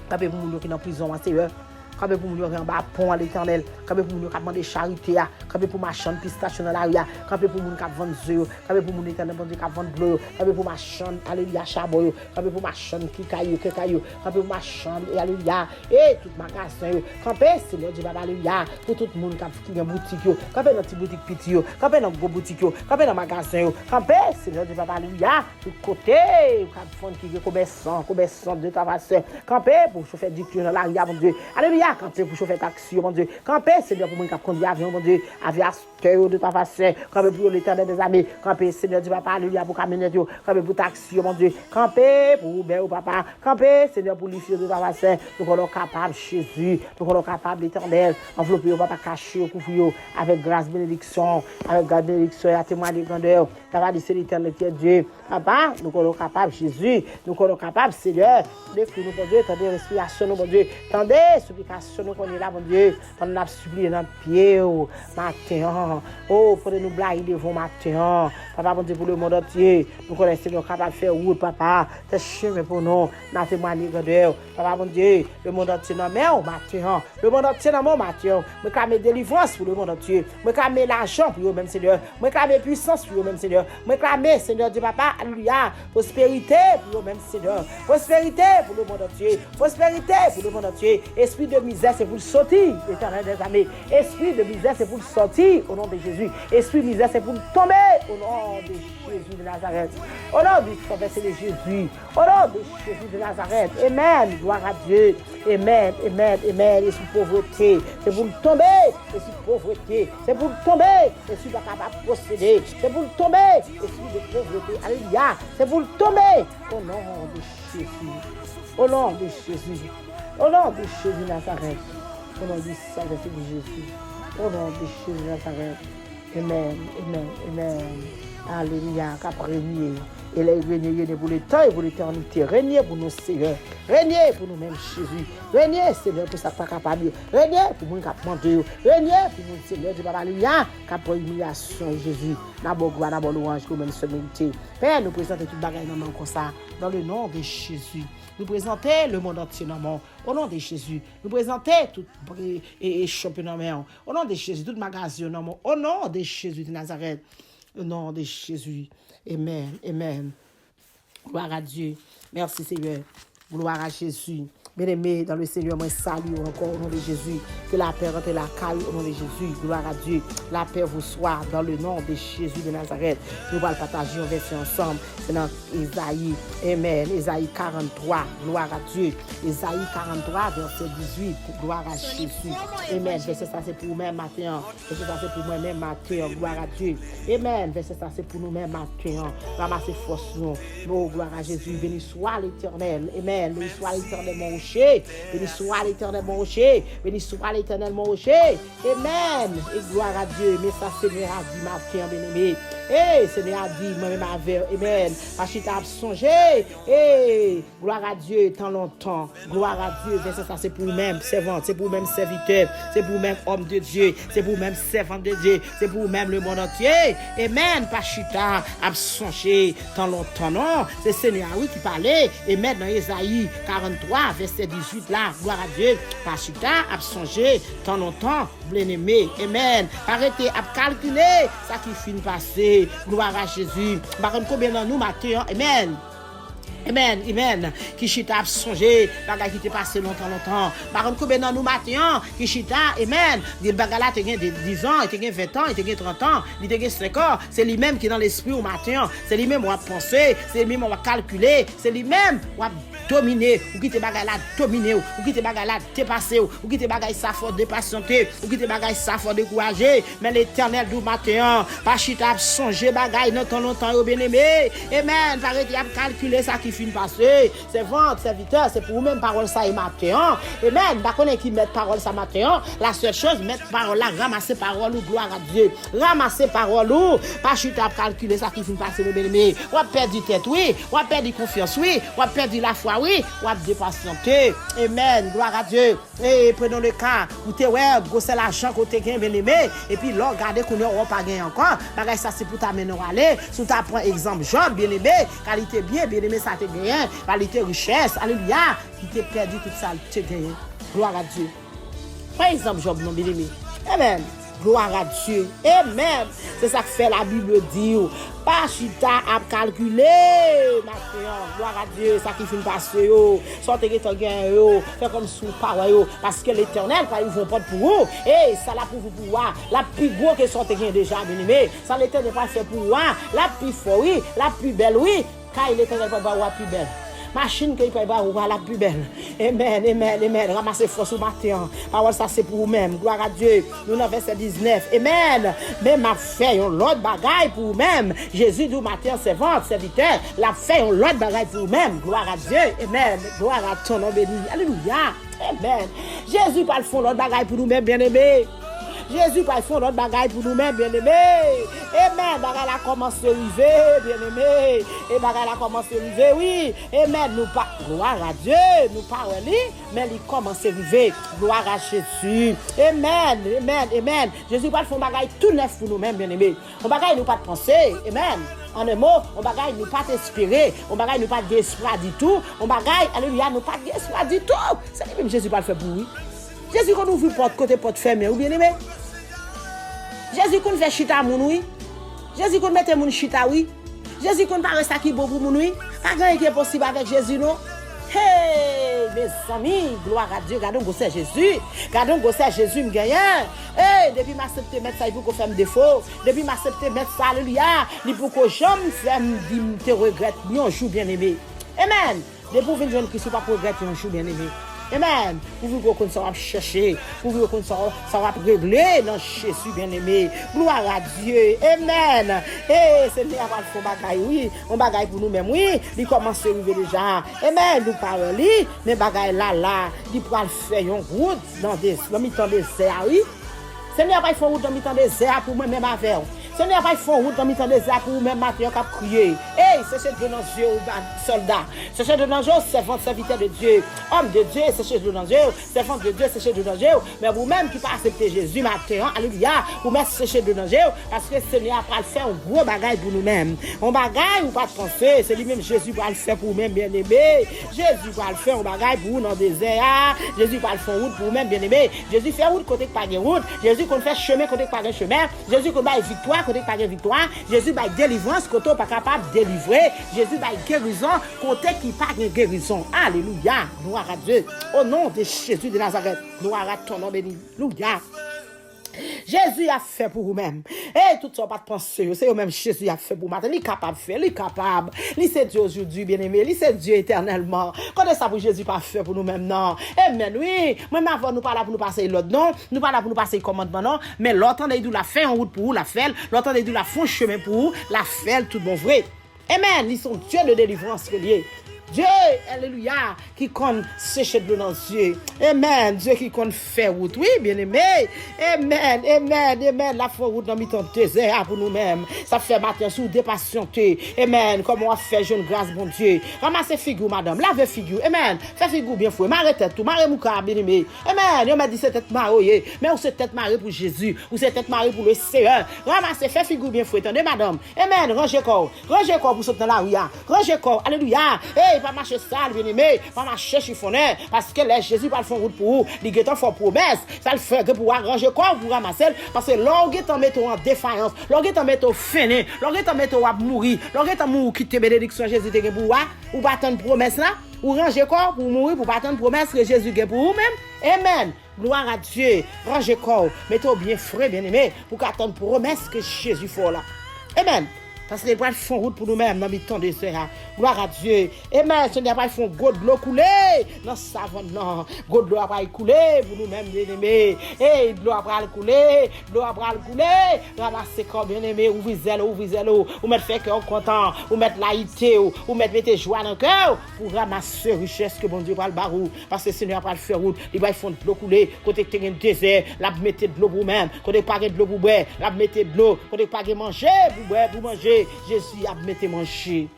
C: Campé pour nous qui dans prison, Seigneur. Campé pour nous qui en bas pont à l'Éternel. Campé pour nous qui demandent charité. Campé pour marchand pistache dans la rue. Campé pour nous qui vendent œufs. Campé pour nous l'Éternel qui vendent bleu. Campé pour marchand, alléluia, charbon. Campé pour marchand qui caillou. Campé pour marchand, alléluia. Et tout magasin. Campé, Seigneur Dieu, alléluia. Pour tout le monde qui a boutique. Campé dans petite boutique petit. Campé dans gros boutique. Campé dans magasin. Campé, Seigneur Dieu, alléluia. Tout côté. Campé qui est commerçant de ta façon. Campé pour chauffer du cul dans la rue, mon Dieu. Alléluia. Alléluia, campé pour chauffer taxi, mon Dieu. Campé, Seigneur, pour moi qui conduit avion, mon Dieu. Aviateur de ta façon. Campé pour l'éternel des amis. Campé, Seigneur, du papa, alléluia, pour camionnettes. Campé pour taxi, mon Dieu. Campé pour ben, papa. Campé, Seigneur, pour l'issue de ta façon. Nous sommes capables, Jésus. Nous sommes capables, l'éternel. Envelopper au papa caché, couvrir avec grâce, bénédiction. Avec grâce, bénédiction et à témoigner de grandeur. Tu vas dire, c'est l'éternel qui est Dieu. Papa, nous sommes capables, Jésus. Nous sommes capables, Seigneur. Depuis nous, mon Dieu, tendez respiration, mon Dieu. Tendez supplication, nous qu'on est là, mon Dieu. On a supplié dans le pied, matin. Oh, pour nous blaguer devant matin. Papa, mon Dieu, pour le monde entier. Nous connaissons, nous capables de faire route, papa. C'est chemin pour nous. Nous témoigner grandeur. Papa, mon Dieu, le monde entier dans main, matin. Le monde entier dans mon matin. Nous clamons délivrance pour le monde entier. Nous clamons l'argent pour eux-mêmes, Seigneur. Nous clamons puissance pour eux-mêmes, Seigneur. Nous clamons, Seigneur Dieu, papa, alléluia. Prospérité pour eux-mêmes, Seigneur. Prospérité pour le monde entier. Prospérité pour le monde entier. Esprit de misère, c'est pour le sortir, l'éternel des armées. Esprit de misère, c'est pour le sortir au nom de Jésus. Esprit de misère, c'est pour le tomber au nom de Jésus de Nazareth. Au nom du traversé de Jésus. Au nom de Jésus de Nazareth. Amen. Gloire à Dieu. Amen. Amen. Amen. Esprit de pauvreté, c'est pour le tomber. Esprit de pauvreté, c'est pour le tomber. Esprit de capable de posséder, c'est pour le tomber. Esprit de pauvreté, alléluia, c'est pour le tomber. Au nom de Jésus. Au nom de Jésus. Au nom de Jésus de Nazareth. Au nom du Saint-Esprit de Jésus. Au nom de Jésus de Nazareth. Amen. Amen. Amen. Alléluia. Cap régner. Et les régner pour le temps et pour l'éternité. Régner pour nos Seigneurs. Régner pour nous-mêmes, Jésus. Régner, Seigneur, pour ça que tu es capable. Régner pour nous qui demandons. Régner pour nous, Seigneur, du Papa, alléluia, qui pour humiliation, Jésus. D'abord, gloire, d'abord, louange, comme nous sommes mérités. Père, nous présentons tout bagaille dans le nom comme ça. Dans le nom de Jésus. Nous présentons le monde entier dans le monde. Au nom de Jésus. Nous présentons tout championnat. Au nom de Jésus. Tout magasin dans le monde. Au nom de Jésus de Nazareth. Au nom de Jésus. Amen. Amen. Gloire à Dieu. Merci Seigneur. Gloire à Jésus. Bien-aimés dans le Seigneur, moi salue encore au nom de Jésus. Que la paix rentre la caille au nom de Jésus. Gloire à Dieu. La paix vous soit dans le nom de Jésus de Nazareth. Nous allons partager un verset ensemble. C'est dans Isaïe. Amen. Isaïe 43. Gloire à Dieu. Isaïe 43, verset 18. Gloire à Jésus. Amen. Verset ça c'est pour nous-mêmes matin. Verset ça c'est pour moi-même matin. Gloire à Dieu. Amen. Verset ça c'est pour nous-mêmes matin. Ramassez force nous. Oh, gloire à Jésus. Béni soit l'Éternel. Amen. Béni soit l'Éternel mon rocher. Béni soit l'Éternel mon rocher. Béni soit l'Éternel mon rocher. Amen. Et gloire à Dieu. Mais ça Seigneur a dit matin, bien-aimé. Eh, Seigneur a dit, moi-même avec. Amen. Parce que tu as songé. Eh, gloire à Dieu tant longtemps. Gloire à Dieu. Verset ça c'est pour nous-mêmes servants. C'est pour nous-mêmes serviteurs. C'est pour nous-mêmes hommes de Dieu. C'est pour nous-mêmes servants de Dieu. C'est pour nous-mêmes le monde entier. Amen. Parce que tu as songé tant longtemps. Non, c'est Seigneur oui qui parlait. Amen. Dans Isaïe 43, verset 18 là. Gloire à Dieu. Parce que tu as songé tant longtemps. Bien-aimé. Amen. Arrêtez à calculer ça qui finit passer. Gloire à Jésus. Par contre, combien dans nous matin? Amen. Amen, amen. Qui chita songé, bagay qui t'est passé longtemps. Par contre, combien dans nous matin, qui chita, amen. Des bagay là, t'es 10 ans, t'es 20 ans, t'es 30 ans, t'es 5 ans. C'est lui-même qui est dans l'esprit au matin. C'est lui-même qui va penser, c'est lui-même qui va calculer, c'est lui-même qui va dominer, ou qui te bagay là dominer, ou qui te bagay là dépasser, ou qui te bagay ça fort dépatienter, ou qui te bagay ça fort décourager. Mais l'Éternel du matin, pas chita songé bagay dans ton longtemps, bien-aimé. Amen. Arrêtez à calculer ça qui fin passer, c'est vente, serviteur, c'est pour vous-même parole ça et matin. Amen. Pas connaît qui met parole ça matin. La seule chose, mettre parole là, ramasser parole ou gloire à Dieu. Ramasser parole ou, pas chuter à calculer ça qui fin passer, bien-aimé. Ou a perdu tête, oui. Ou a perdu confiance, oui. Ou a perdu la foi, oui. Ou a dépatienté. Amen. Gloire à Dieu. Et prenons le cas, où t'es ouais, gosser l'argent côté gain, bien-aimé. Et puis là, regardez qu'on n'a pas gagné encore. Bagay ça c'est pour t'amener à aller. Sous ta prend exemple Job, bien-aimé. Qualité bien-aimé ça te gagné. Qualité richesse. Alléluia. Qui t'est perdu tout ça, te gagné. Gloire à Dieu. Par exemple, Job, non, bien-aimé. Amen. Gloire à Dieu. Amen. C'est ça que fait la Bible dit. Pas chita à calculer. Gloire à Dieu. Ça qui finit passer. Sortez ton gain. Fait comme sous parole. Parce que l'Éternel, quand ils vont pas pour vous. Et ça là pour vous pouvoir. La plus gros que sortez gain déjà, bien-aimé. Ça l'Éternel pas fait pour vous. La plus fort, oui. La plus belle, oui. Quand l'Éternel pas voir plus belle. Machine que il peut avoir la plus belle. Amen, amen, amen. Ramassez force au matin. Parole ça c'est pour vous-même. Gloire à Dieu. Nous dans verset 19. Amen. Mais m'a fait l'autre bagaille pour vous-même. Jésus du matin servante, serviteur, l'a fait l'autre bagaille pour vous-même. Gloire à Dieu. Amen. Gloire à ton nom béni. Alléluia. Amen. Jésus pas le fond l'autre bagaille pour nous-mêmes bien-aimés. Jésus pas font notre bagaille pour nous-mêmes, bien-aimés. Amen. Bagaille a commencé à arriver, bien-aimés. Et bagaille a commencé à arriver, oui. Amen. Nous pas, gloire à Dieu, nous parlons, mais il commence à arriver. Gloire à Jésus. Amen, amen, amen. Jésus pas font bagaille tout neuf pour nous-mêmes, bien-aimés. On bagaille nous pas de penser. Amen. En un mot, on bagaille nous pas t'inspirer, on bagaille nous pas d'espoir du tout, on bagaille, alléluia, nous pas d'espoir du tout. C'est même Jésus pas le fait pour lui. Jésus qu'on ouvre porte côté porte fermée, ou bien aimé. Jésus qu'on fait chita moun oui. Jésus qu'on mette moun chita oui. Jésus qu'on parle ça qui bon pour moun oui. Pas grand qui est possible avec Jésus non. Hey, mes amis, gloire à Dieu, gardons c'est Jésus. Gardons c'est Jésus me gagne. Hey, depuis m'accepter mettre ça il faut qu'on fasse défaut. Depuis m'accepter mettre ça alléluia, il faut que jamais faire te regrette un jour bien aimé. Amen. Depuis vous venir Christ pas regretter un jour bien aimé. Amen. Pour vous qu'on va chercher, pour vous qu'on ça va régler dans Jésus bien-aimé. Gloire à Dieu. Amen. Et Seigneur va faire bagaille oui, on bagaille pour nous-mêmes oui, il commence à arriver déjà. Amen. Nous parlons mais bagaille là, il pour faire une route dans mi-temps désert oui. Seigneur va faire route dans mi-temps désert pour moi même avec. Seigneur va faire route dans mi-temps désert pour même matin cap crier. Hey, c'est de nos yeux soldats. C'est de nos yeux servant serviteur de Dieu. Homme de Dieu, c'est de nos yeux, servant de Dieu, c'est de nos yeux. Mais vous-même qui pas accepter Jésus matin, alléluia, vous mettez c'est de nos yeux parce que Seigneur va faire un gros bagage pour nous-mêmes. On bagage ou pas penser, c'est lui-même Jésus va le faire pour nous-mêmes bien-aimés. Jésus va le faire un bagage pour nous dans le désert. Jésus va le faire route pour nous-mêmes bien-aimés. Jésus fait route côté pas de route. Jésus qu'on fait chemin côté pas de chemin. Jésus qu'on va victoire côté pas de victoire. Jésus va délivrance côté pas capable de délivrer. Jésus va guérison côté qui pas de guérison. Alléluia. Gloire à Dieu. Au nom de Jésus de Nazareth. Gloire à ton nom béni. Alléluia. Jésus a fait pour vous-même. Et tout ça pas de penser, c'est vous-même Jésus a fait pour vous. Il est capable de faire, il est capable. Il c'est Dieu aujourd'hui, bien-aimé. Il c'est Dieu éternellement. Quand est-ce que Jésus pas fait pour nous-mêmes, non? Amen, oui. Même avant, nous pas là pour nous passer l'autre, non. Nous pas là pour nous passer le commandement, non. Mais l'autre, il la fait en route pour vous, la fait. L'autre, il la fait en chemin pour vous, la fait tout bon vrai. Amen. Ils sont Dieu de délivrance relié. Dieu, alléluia, qui compte sécher de l'eau dans les yeux. Amen. Dieu qui compte faire route. Oui, bien aimé. Amen, amen, amen. La fois route dans le désert pour nous-mêmes. Ça fait matin sous dépatienté. Amen. Comment on va faire jeune grâce, bon Dieu. Ramassez figure, madame. Lavez figure. Amen. Fais figure bien fouet. Marre tête tout. Marre mouka, bien aimé. Amen. On m'a dit c'est tête mariée. Mais on c'est tête mariée pour Jésus. Ou c'est tête mariée pour le Seigneur. Ramassez, fais figure bien fouet. Attendez, madame. Amen. Rangez corps. Rangez corps pour sauter dans la rue. Rangez corps. Alléluia. Hey, pas marcher sale, bien aimé, pas marcher chiffonné, parce que les Jésus va le faire route pour vous, il est en fort promesse, ça le fait que pour arranger quoi, pour ramasser, parce que l'orgue t'en met en défaillance, l'orgue t'en met au fainé, l'orgue t'en met au mourir, l'orgue t'en mourir quitter bénédiction Jésus te pour ou pas attendre promesse là, ou ranger quoi pour mourir, pour pas attendre promesse que Jésus gagne pour vous-même. Amen. Gloire à Dieu. Ranger corps, mettez bien frais, bien aimé, pour qu'attendre promesse que Jésus fait là. Amen. Parce que les bras font route pour nous-mêmes dans le temps de ça. Gloire à Dieu. Amen. Ce n'est pas font go de l'eau couler. Non, savon, non. Go de l'eau après couler pour nous-mêmes, bien-aimés. Et de l'eau après couler. De l'eau après couler. Ramassez comme bien-aimés. Ouvrez zélo. Ou mettre fait cœur content. Ou mettre laïté. Ou mettre joie dans le cœur. Pour ramasser richesse que bon Dieu va le barou. Parce que le Seigneur va le faire route. Les bras font de l'eau couler. Côté que tu as un désert. Là, mettez de l'eau pour vous-même. Côté pas de l'eau pour boire. Là, mettez de l'eau. Côté pas de manger. Pour boire, pour manger. Jésus a mis manger.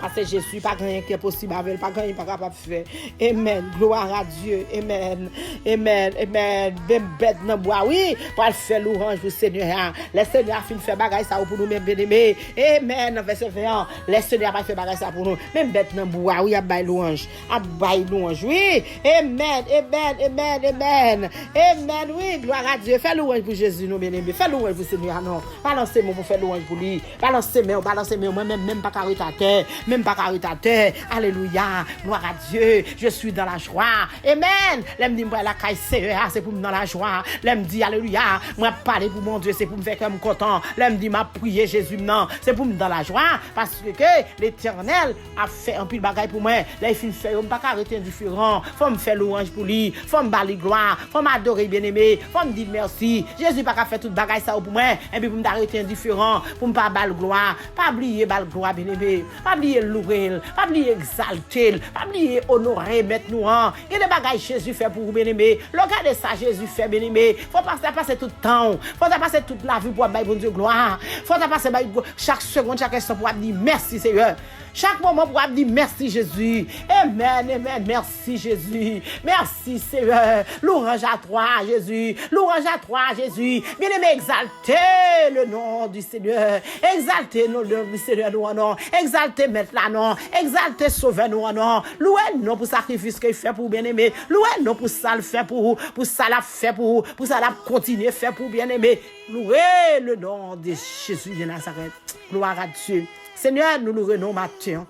C: Parce que Jésus pas rien qui est possible avec, pas rien pas capable de faire. Amen. Gloire à Dieu. Amen. Amen. Amen. Même bête dans bois oui, pour faire louange pour Seigneur. Le Seigneur a fait faire bagage ça pour nous même bien-aimés. Amen. Verset 20. Le Seigneur a fait bagage ça pour nous. Même bête dans bois oui, a bail louange. A bail louange oui. Amen. Amen. Amen. Amen. Amen. Oui, gloire à Dieu. Fais louange pour Jésus nous bien-aimés. Fais louange pour Seigneur non. Balancez moi pour faire louange pour lui. Balancez moi même pas carré ta terre. même pas caritateur. Alléluia, gloire à Dieu, je suis dans la joie. Amen. L'aime dit moi la caille c'est pour me dans la joie. L'aime dit alléluia, moi parler pour mon Dieu, c'est pour me faire comme content. L'aime dit m'a prier Jésus non, c'est pour me dans la joie parce que l'Éternel a fait un pile bagaille pour moi. Là il fin faire pas arrêter indifférent. Faut me faire louange pour lui, faut me bali gloire, faut m'adorer bien-aimé, faut me dire merci. Jésus pas faire toute bagaille ça pour moi et puis pour m'arrêter indifférent, pour me pas bal gloire, pas oublier bal gloire bien-aimé, pas oublier louer, pas oublier exalter, pas oublier honorer mettre nous en. Il y a des bagailles Jésus fait pour vous bien-aimé. Regardez ça Jésus fait bien-aimé. Faut pas passer tout le temps, faut pas passer toute la vie pour bailler bon Dieu gloire. Faut pas passer chaque seconde, chaque instant pour dire merci Seigneur. Chaque moment pour dire merci Jésus. Amen, amen. Merci Jésus. Merci Seigneur. Louange à toi Jésus. Louange à toi Jésus. Bien-aimé, exaltez le nom du Seigneur. Exaltez le nom du Seigneur nous en nom. Exaltez mettre la nom. Exaltez sauver nous en nom. Louez non pour sacrifice qu'il fait pour bien-aimé. Louez non pour ça le fait pour ça l'a fait pour ça l'a continuer faire pour bien-aimé. Louez le nom de Jésus de Nazareth. Gloire à Dieu. Seigneur, nous louons nos matins.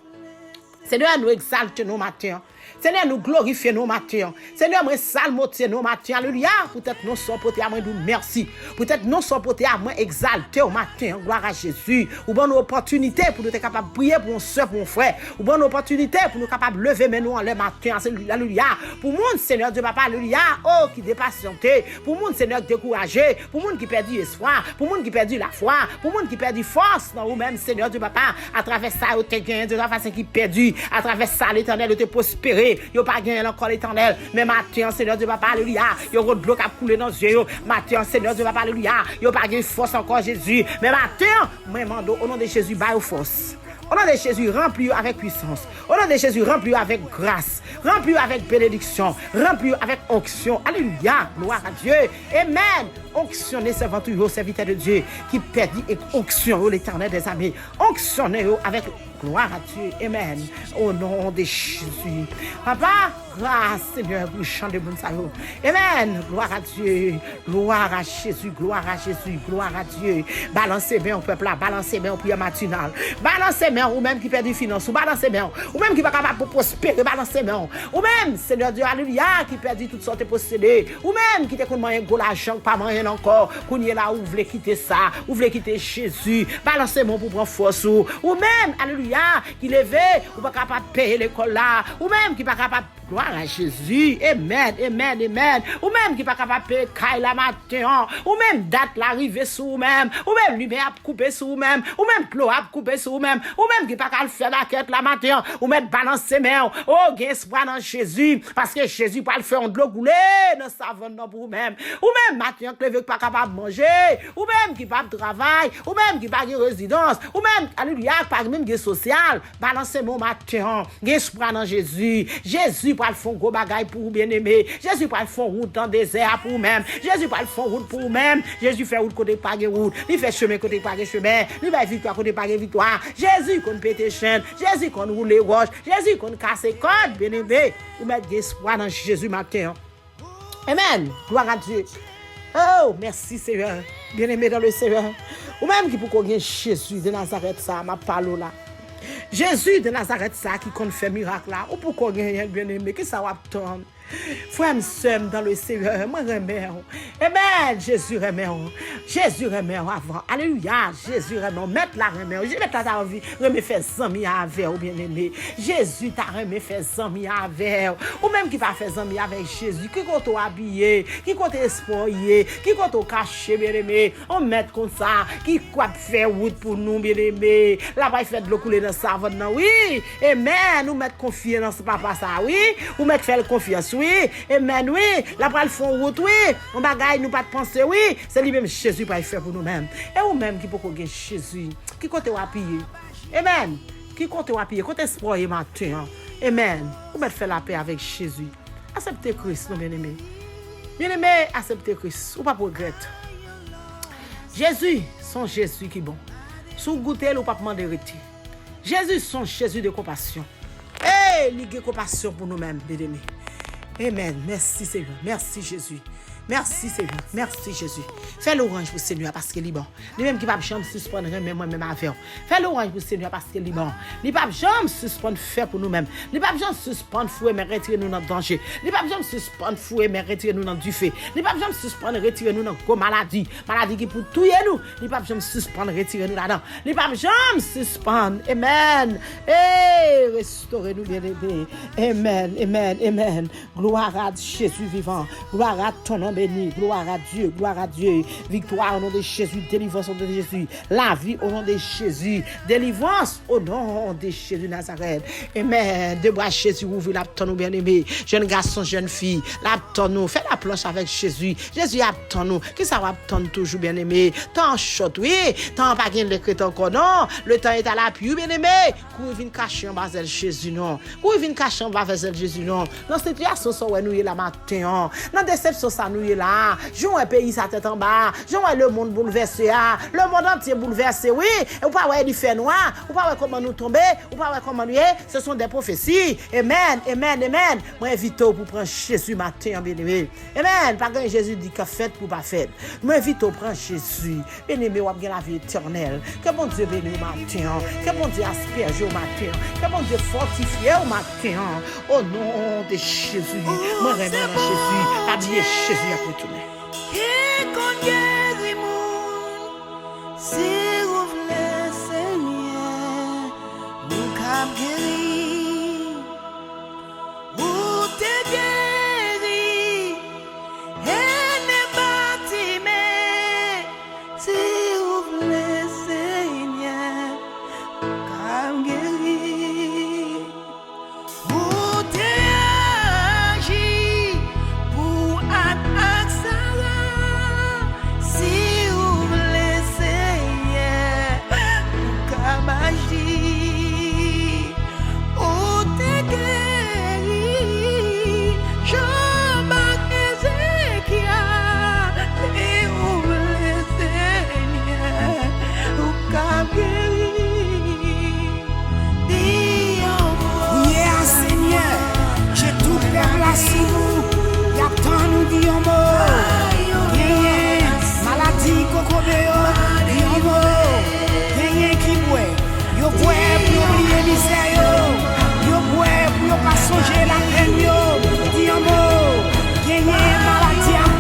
C: Seigneur, nous exaltons nos matins. Seigneur, nous glorifions nos matins. Seigneur, nous salmotons nos matins. Alléluia. Peut-être nous sommes portés à moi de merci. Peut-être nous sommes portés à moi exalter au matin. Gloire à Jésus. Ou bonne opportunité pour nous être capables de prier pour un soeur, pour un frère. Ou bonne opportunité pour nous capables de lever nous en le matin. Alléluia. Pour mon Seigneur Dieu Papa, alléluia. Oh, qui dépatienté. Pour mon Seigneur découragé. Pour mon qui perdu espoir. Pour mon qui perdu la foi. Pour mon qui perdu force. Non, ou même Seigneur Dieu Papa, à travers ça, vous avez gagné de la façon qui perdu. À travers ça, l'Éternel te prospéré. Yo pas gagné encore l'Éternel, mais matin Seigneur Dieu Papa alléluia, yo road bloc a couler dans yeux, matin Seigneur Dieu Papa alléluia, yo pas gagné force encore Jésus, mais matin moi mando au nom de Jésus baille force. Au nom de Jésus, remplis avec puissance. Au nom de Jésus, remplis avec grâce. Remplis avec bénédiction. Remplis avec onction. Alléluia. Gloire à Dieu. Amen. Onctionnez serviteur, serviteur de Dieu qui perdit et onction l'Éternel des armées. Onctionnez avec gloire à Dieu. Amen. Au nom de Jésus. Papa, grâce Seigneur pour le chant de bon salut. Amen. Gloire à Dieu. Gloire à Jésus. Gloire à Jésus. Gloire à Dieu. Balancez bien au peuple là. Balancez bien au prière matinale. Balancez bien ou même qui perd des finances. Ou balancez bien. Ou même qui va capable de prospérer. Balancez bien. Ou même, Seigneur Dieu, alléluia, qui perd toutes sortes de possédés. Ou même qui te connaît moyen gros l'argent, pas moyen encore. Qu'on y est là, ou voulez quitter ça. Ou voulez quitter Jésus. Balancez bien pour prendre force. Ou même, alléluia, qui levé. Ou pas capable de payer l'école là. Ou même qui pas capable. Gloire à Jésus. Amen, amen, amen. Ou même qui pas capable de payer caille la matin. Ou même date l'arrivée sur vous-même. Ou même lumière à couper sur vous-même. Ou même clos à couper sur vous-même. Ou même qui pas capable de faire la quête la matin. Ou même balancer main. Oh, gain espoir dans Jésus. Parce que Jésus pas le faire en de l'eau couler dans sa savon pour vous-même. Ou même matin que le pas capable de manger. Ou même qui pas de travail. Ou même qui pas de résidence. Ou même, alléluia, pas même de social. Balancer mon matin. Gain espoir dans Jésus. Jésus pas le font gros bagaille pour vous bien-aimé. Jésus pas le font route dans le désert pour vous-même. Jésus pas le font route pour vous-même. Jésus fait route côté pas de route. Il fait chemin côté pas de chemin. Il fait victoire côté pas de victoire. Jésus qu'on pète chaîne. Jésus qu'on roule les roches. Jésus qu'on casse les cordes, bien-aimé. Vous mettez espoir dans Jésus matin. Amen. Gloire à Dieu. Oh, merci Seigneur. Bien-aimé dans le Seigneur. Ou même qui pour qu'on gagne Jésus de Nazareth ça m'a parlé là. Jésus de Nazareth ça qui compte faire miracle là. Ou pourquoi gagner bien-aimé qui ça va attendre. Frère me dans le Seigneur, moi remets. Amen. Jésus remet. Jésus remet avant. Alléluia. Jésus remet. Mettre la remet. Je mets ta envie. Remet faire 100 000 avec bien aimé. Jésus t'a remet faire 100 000 avec. Ou même qui va faire 100 000 avec Jésus. Qui compte habillé. Qui compte espoir. Qui compte caché bien aimé. On met comme ça. Qui quoi faire route pour nous bien aimé. Là-bas il fait de l'eau couler dans sa savon. Oui. Amen. Nous mettre confiance dans papa ça. Oui. Ou mettre faire confiance. Oui, amen, oui, la pral font route, oui, on bagaille nous pas de penser, oui, c'est lui-même Jésus pas faire pour nous-mêmes. Et ou même qui peut qu'on gagne Jésus, qui compte ou appuyer, amen, qui compte ou appuyer, compte espoir matin, amen, ou mettre faire la paix avec Jésus. Acceptez Christ, non bien-aimé. Bien-aimé, acceptez Christ, ou pas regretter. Jésus, son Jésus qui bon. Sous goûter, ou pas demander retirer. Jésus, son Jésus de compassion. Eh, ligue compassion pour nous-mêmes, bien-aimé. Amen. Merci Seigneur. Merci Jésus. Merci Seigneur. Merci Jésus. Fais l'orange pour Seigneur parce que est bon. Lui-même qui va jamais suspendre même moi-même à faire. Fais l'orange pour Seigneur parce que est bon. Il va jamais suspendre faire pour nous-mêmes. Il va jamais suspendre fouet mais retirer nous dans le danger. Il va jamais suspendre fouet mais retirer nous dans du feu. Il va jamais suspendre retirer nous dans gros maladie qui pour tuer nous. Il va jamais suspendre retirer nous là-dedans. Il va jamais suspendre. Amen. Et restaurer nous bien-aimés. Amen. Amen. Amen. Gloire à Jésus vivant. Gloire à ton nom béni. Gloire à Dieu. Gloire à Dieu. Victoire au nom de Jésus. Délivrance au nom de Jésus. La vie au nom de Jésus. Délivrance au nom de Jésus Nazareth. Amen. De bras Jésus ouvre la ton nous bien-aimés. Jeune garçon, jeune fille. La ton nous. Fais la planche avec Jésus. Jésus attend nous. Qui ça va attendre toujours bien-aimé? Tant chot, oui. Tant pas gain le crétin encore, non. Le temps est à l'appui, bien-aimé. Où vient cacher en bas de Jésus, non. Où vient cacher en bas de Jésus, non. Dans cette situation, ça, nous y est là matin. Dans déception, ça, nous y est là. Jouons un pays, sa tête en bas. Jouons le monde bouleversé, le monde entier bouleversé, oui. Et ou pas, ouais, du fait noir. Ou pas, ouais, comment nous tomber. Ou pas, ouais, comment nous y est. Ce sont des prophéties. Amen, amen, amen. Moi, invite pour prendre Jésus matin, bien-aimé. Amen. Pas que Jésus dit que faites pour pas faire. Moi, invite pour prendre Jésus. Bien-aimé, ou bien la vie éternelle. Que bon Dieu bénisse au matin. Que bon Dieu asperge au matin. Que bon Dieu fortifie au matin. Au nom de Jésus. Moi, vraiment, Jésus. Habillez Jésus après tout.
B: Et qu'on guérit moun, si vous voulez Seigneur, nous cap guéri, ou te guéri, et ne bâtime, si vous voulez Seigneur, cap guéri, ou te agi pour si vous voulez Seigneur, comme agir, ou te guéri, Jean-Marc Ézéchiel, si vous voulez Seigneur, comme guéri,
D: Yeah, Seigneur, j'ai tout fait là sous vous, y a tant nous dit en mot.